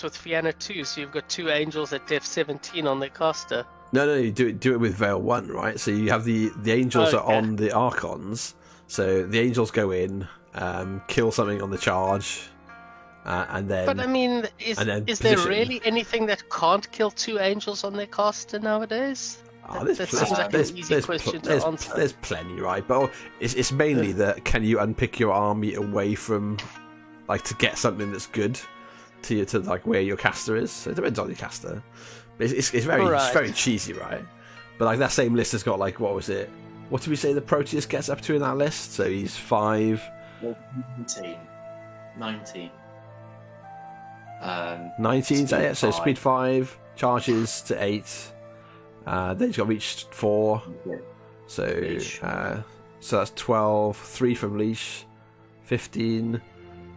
with Fianna too, so you've got 2 angels at def 17 on their caster. No, you do it with Vayl1, right? So you have the angels are on the Archons. So the angels go in, kill something on the charge, and then. But I mean, is there really anything that can't kill 2 angels on their caster nowadays? That seems like an easy question to answer. There's plenty, right? But it's mainly that can you unpick your army away from, like, to get something that's good to like where your caster is. So it depends on your caster. But it's very cheesy, right? But like that same list has got like what was it? What did we say the Proteus gets up to in that list? So he's 5... 19. 19, so speed 5, charges to 8. Then he's got reach 4. So so that's 12, 3 from Leash, 15,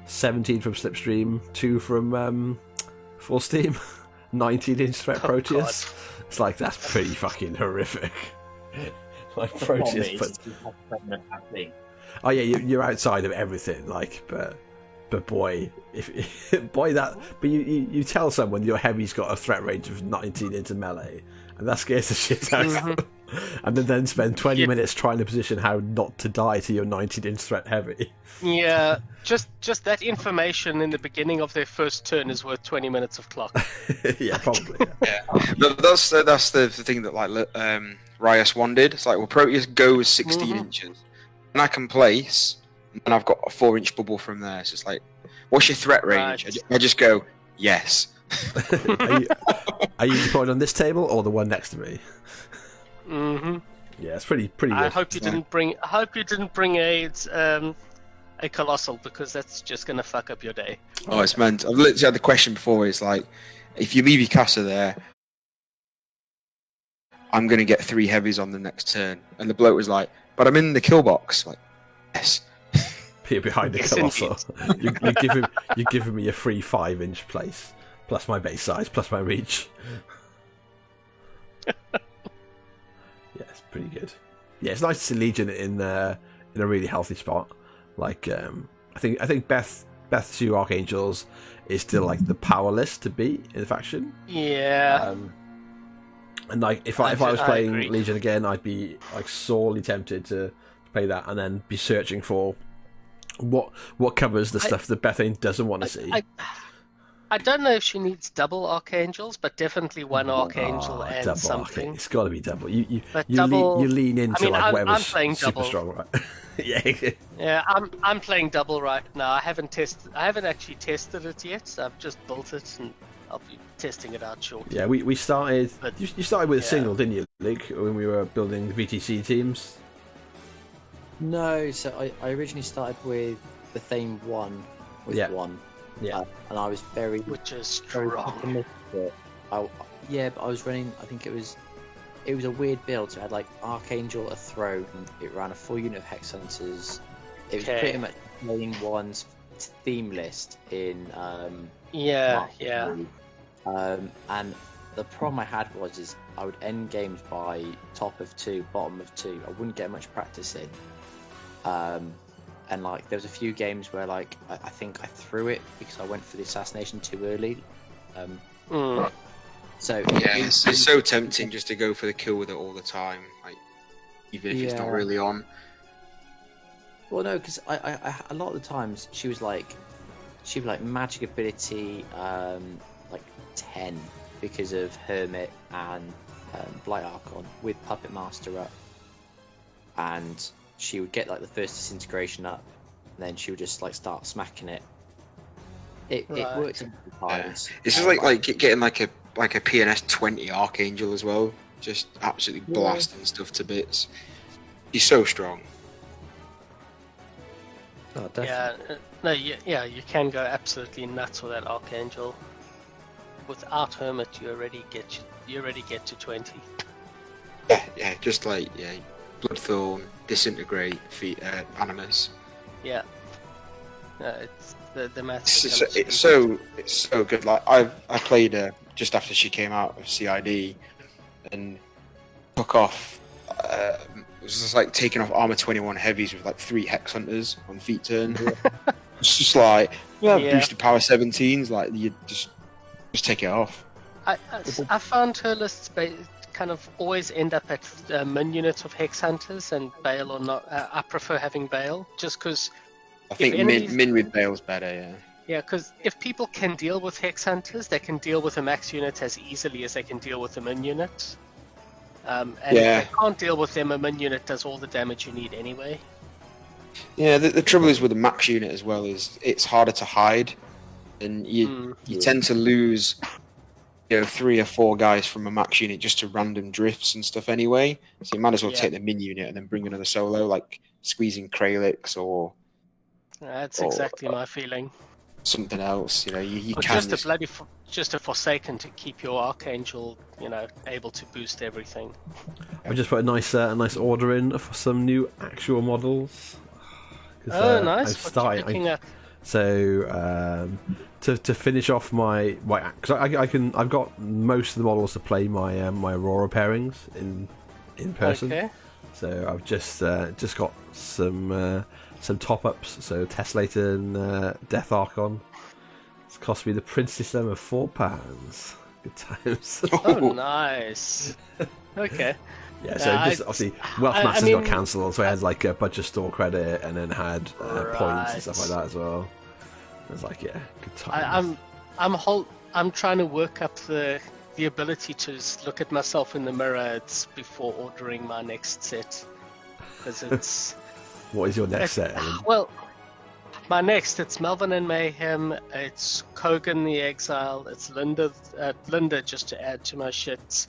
17 from Slipstream, 2 from Full Steam, 19-inch threat Proteus. God. It's like, that's pretty fucking horrific. Like Proteus, oh yeah, you're outside of everything. Like, but boy, but you tell someone your heavy's got a threat range of 19 into melee, and that scares the shit out of them. And then spend 20 minutes trying to position how not to die to your 19-inch threat heavy. Yeah, just that information in the beginning of their first turn is worth 20 minutes of clock. Yeah, probably. Yeah, that's the thing that like Rias wanted. It's like, well, Proteus goes 16 inches, and I can place, and I've got a 4-inch bubble from there. So it's like, what's your threat range? Right. I just go, yes. Are you deployed on this table or the one next to me? Mm-hmm. Yeah, it's pretty good. I hope you didn't bring a colossal, because that's just gonna fuck up your day. Oh, it's meant. I've literally had the question before. It's like, if you leave your caster there, I'm gonna get 3 heavies on the next turn. And the bloke was like, but I'm in the kill box. Like, yes. Peer behind the Yes, colossal. You're giving me a free 5-inch place, plus my base size, plus my reach. Yeah, it's pretty good. Yeah, it's nice to see Legion in a really healthy spot. Like, I think Beth 2 Archangels is still like the power list to beat in the faction. Yeah. And like, if I was playing agree. Legion again, I'd be like sorely tempted to play that and then be searching for what covers the stuff that Bethany doesn't want to see. I don't know if she needs double Archangels, but definitely one Archangel and double something. It's got to be double. You double, lean into whatever's I'm playing super double. strong, right? Yeah. Yeah, I'm playing double right now. I haven't actually tested it yet. I've just built it, and I'll be testing it out shortly. Yeah, we started. But, you started with a single, didn't you, Luke? When we were building the VTC teams. No, so I originally started with the Thane 1 with 1. Yeah. And I was which is very strong. optimistic. But I was running. I think it was a weird build. So it had like Archangel, a throne. It ran a full unit of Hex Hunters. It was pretty much Lane 1's theme list in Yeah. and the problem I had is I would end games by top of 2, bottom of 2. I wouldn't get much practice in. And like there was a few games where like I think I threw it because I went for the assassination too early. So it's so tempting just to go for the kill with it all the time, like even if it's not really on. Well, no, because I a lot of the times she was like magic ability like 10 because of Hermit and Blight Archon with Puppet Master up, and she would get like the first disintegration up, and then she would just like start smacking it. It worked sometimes. It's just like getting like a PNS 20 Archangel as well, just absolutely blasting stuff to bits. He's so strong. Oh, definitely. You can go absolutely nuts with that Archangel. Without Hermit, you already get to 20. Yeah, just like Bloodthorn, Disintegrate, Animus. Yeah. It's the math. It's so good. Like I played her just after she came out of CID, and took off. It was just like taking off armor 21 heavies with like 3 Hex Hunters on feet turn. It's just like boosted power 17s. Like you just take it off. I found her lists kind of always end up at min units of Hex Hunters, and Vayl or not. I prefer having Vayl just because. I think min with Vayl is better. Yeah. Yeah, because if people can deal with Hex Hunters, they can deal with a max unit as easily as they can deal with a min unit. And if they can't deal with them, a min unit does all the damage you need anyway. Yeah, the trouble is with the max unit as well is it's harder to hide, and you tend to lose 3 or 4 guys from a max unit just to random drifts and stuff anyway. So you might as well take the min unit and then bring another solo, like squeezing Kralix or. That's exactly my feeling. Something else, you can just a Forsaken to keep your Archangel, able to boost everything. I've just put a nice order in for some new actual models. Nice. What are you picking up? So to finish off my because I've got most of the models to play my my Aurora pairings in person. Okay. So I've just got some top ups. So Tesslator and Death Archon. It's cost me the princely sum of £4. Good times. Oh, nice. Okay. Yeah, so just obviously Wealth Masters got cancelled, so I had like a bunch of store credit and then had points and stuff like that as well. I was like, yeah, good times. I'm trying to work up the ability to look at myself in the mirror before ordering my next set, because it's. What is your next set, Ellen? Well, my next, it's Melvin and Mayhem, it's Kogan the Exile, it's Linda just to add to my shits,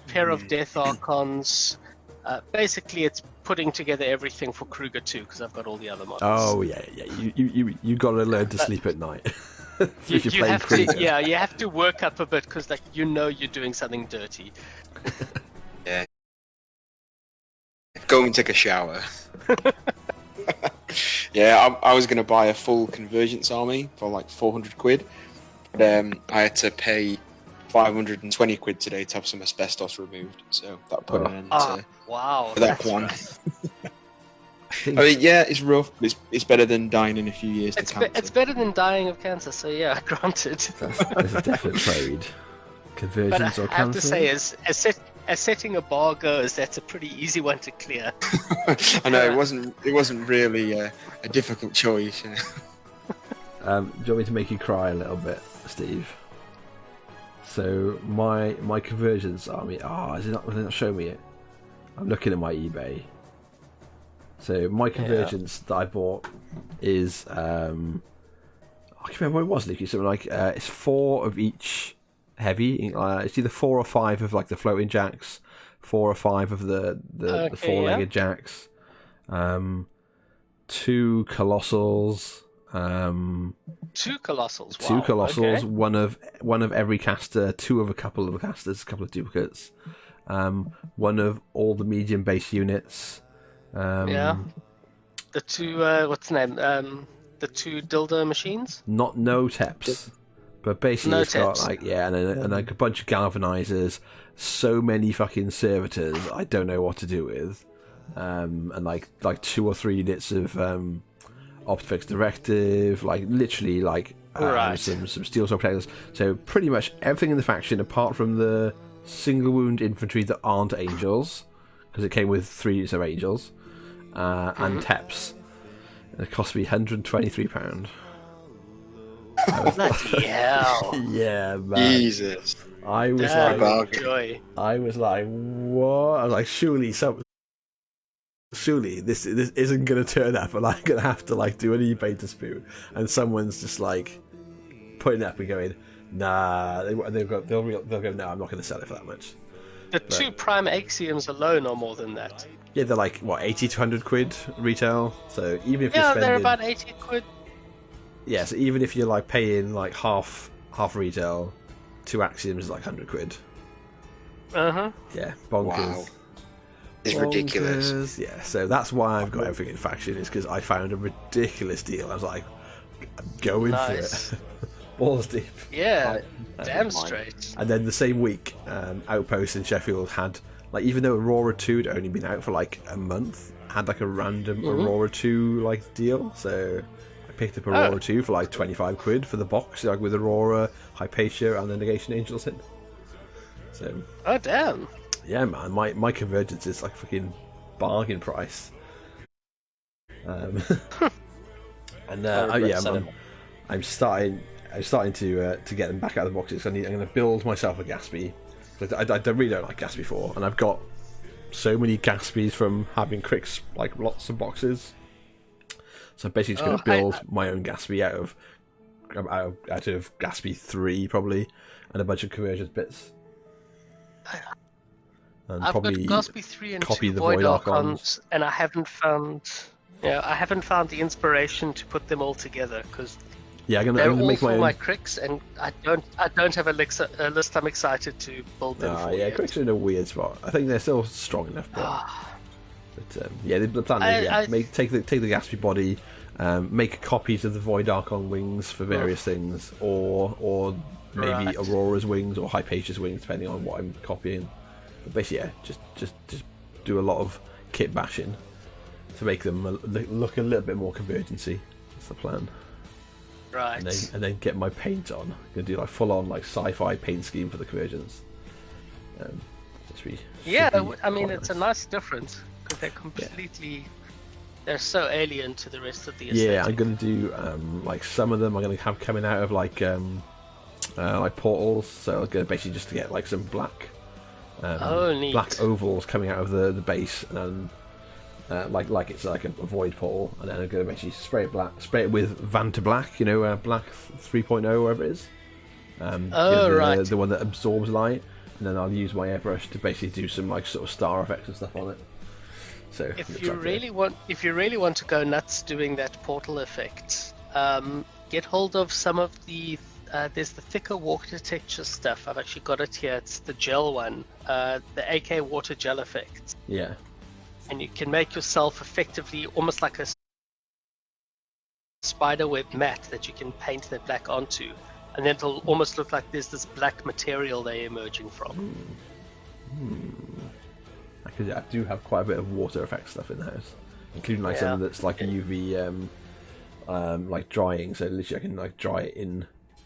pair of Death Archons. Basically, it's putting together everything for Kruger 2, because I've got all the other models. Oh, yeah. You got to learn to sleep at night. you have to, you have to work up a bit, because you're doing something dirty. Go and take a shower. Yeah, I was going to buy a full Convergence army for like 400 quid. But I had to pay 520 quid today to have some asbestos removed. So that put an end to wow, that plan. I mean, yeah, it's rough, but it's better than dying in a few years to cancer. It's better than dying of cancer, so yeah, granted. There's a definite trade. Convergence or cancer? I have to say, as setting a bar goes, that's a pretty easy one to clear. I know, it wasn't really a difficult choice. You know? Do you want me to make you cry a little bit, Steve? So my Convergence army. Is it not showing me it? I'm looking at my eBay. So my Convergence that I bought is I can't remember what it was, Luke. Something like it's 4 of each heavy. It's either 4 or 5 of like the floating jacks, 4 or 5 of the 4-legged jacks, 2 colossals. 2 colossals. Wow. 2 colossals. Okay. One of every caster. 2 of a couple of casters. A couple of duplicates. 1 of all the medium base units. The 2 what's the name? The 2 dildo machines. No teps, but basically it's got like and like a bunch of galvanizers. So many fucking servitors. I don't know what to do with. And like 2 or 3 units of Optifix Directive, like literally like some steel sword protectors. So pretty much everything in the faction apart from the single wound infantry that aren't angels, because it came with 3 units of angels, and teps. And it cost me £123. Bloody hell! Yeah, man. Jesus. I was like, what? I was like, surely this isn't going to turn up, and I'm going to have to like do an eBay dispute, and someone's just like putting it up and going, nah. They'll go, no, I'm not going to sell it for that much. The 2 prime axioms alone are more than that. Yeah, they're like what, 80 to 100 quid retail. So even if you're spending, they're about 80 quid. Yeah, so even if you're like paying like half retail, 2 axioms is like 100 quid. Yeah, bonkers. Wow. It's ridiculous. Yeah, so that's why I've got everything in faction, is because I found a ridiculous deal. I was like, I'm going for it. Balls deep. Yeah, damn straight. And then the same week, Outpost in Sheffield had, like, even though Aurora 2 had only been out for like a month, had like a random Aurora 2 like deal. So I picked up Aurora 2 for like 25 quid for the box, like with Aurora, Hypatia, and the Negation Angels in. So. Oh damn. Yeah, man, my Convergence is like fucking bargain price. And I'm starting to get them back out of the boxes. I'm going to build myself a Gatsby. I really don't like Gatsby 4, and I've got so many Gatsbys from having Cricks, like lots of boxes. So I'm basically just going to build my own Gatsby out of Gatsby 3 probably, and a bunch of Convergence bits. And I've probably got Gatsby 3 and copy 2 the Void Void Archons, and I haven't found the inspiration to put them all together, because I'm they're gonna all make for my my Cricks, and I don't have a list I'm excited to build them for. Yeah, Cricks are in a weird spot. I think they're still strong enough, but the plan is take the Gatsby body, make copies of the Void Archon wings for various things, or maybe Aurora's wings or Hypatia's wings, depending on what I'm copying. But basically, just do a lot of kit bashing to make them look a little bit more convergency. That's the plan. Right. And then get my paint on. I'm gonna do like full on like sci-fi paint scheme for the Convergence. I mean it's a nice difference, because they're completely. They're so alien to the rest of the aesthetic. Yeah, I'm gonna do like some of them I'm gonna have coming out of like portals. So I'm gonna basically just to get like some black. Neat. Black ovals coming out of the base, and like it's like a void portal, and then I'm going to basically spray it with Vanta Black, Black 3.0, whatever it is. The one that absorbs light, and then I'll use my airbrush to basically do some like sort of star effects and stuff on it. So if you really want to go nuts doing that portal effect, get hold of some of the. There's the thicker water texture stuff. I've actually got it here. It's the gel one, the AK water gel effect. Yeah. And you can make yourself effectively almost like a spiderweb mat that you can paint that black onto, and then it'll almost look like there's this black material they're emerging from. I do have quite a bit of water effect stuff in the house, including like something that's like UV like drying, so literally I can like dry it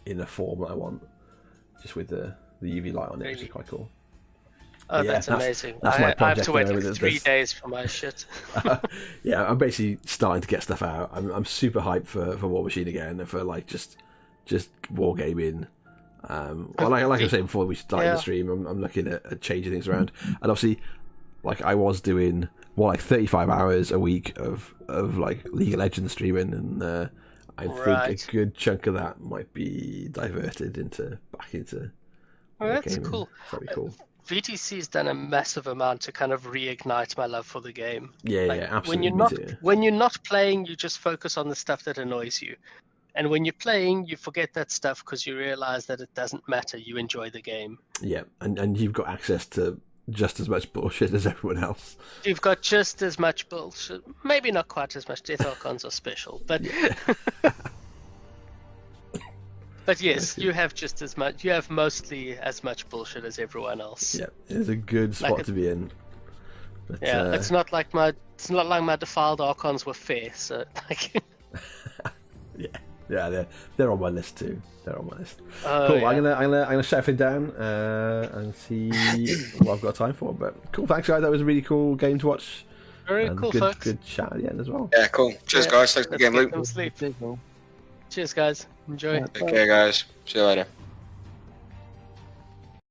in a form that I want, just with the UV light on it, which is quite cool. Oh, yeah, that's amazing. That's my project. I have to wait like 3 days for my shit. Yeah, I'm basically starting to get stuff out. I'm super hyped for Warmachine again, and for like just wargaming. Well, like I was saying before we started the stream, I'm looking at changing things around, and obviously, like I was doing like 35 hours a week of like League of Legends streaming, and I think a good chunk of that might be diverted back into. Well, that's wargaming. cool. That'd be cool. VTC's done a massive amount to kind of reignite my love for the game. Yeah, like, absolutely. When you're not playing, you just focus on the stuff that annoys you. And when you're playing, you forget that stuff because you realize that it doesn't matter. You enjoy the game. Yeah, and you've got access to just as much bullshit as everyone else. You've got just as much bullshit. Maybe not quite as much. Death Archons are special, but... But yes, you have just as much. You have mostly as much bullshit as everyone else. Yeah, it's a good spot to be in. But, it's not like my defiled Archons were fair. So like. yeah, they're on my list too. They're on my list. Oh, cool. Yeah. I'm gonna shut it down and see what I've got time for. But cool, thanks guys. That was a really cool game to watch. Very and cool, good, folks. Good chat at the end as well. Yeah, cool. Cheers, guys. Thanks for the game, Luke. Cheers, guys. Enjoy. Take care, guys. See you later.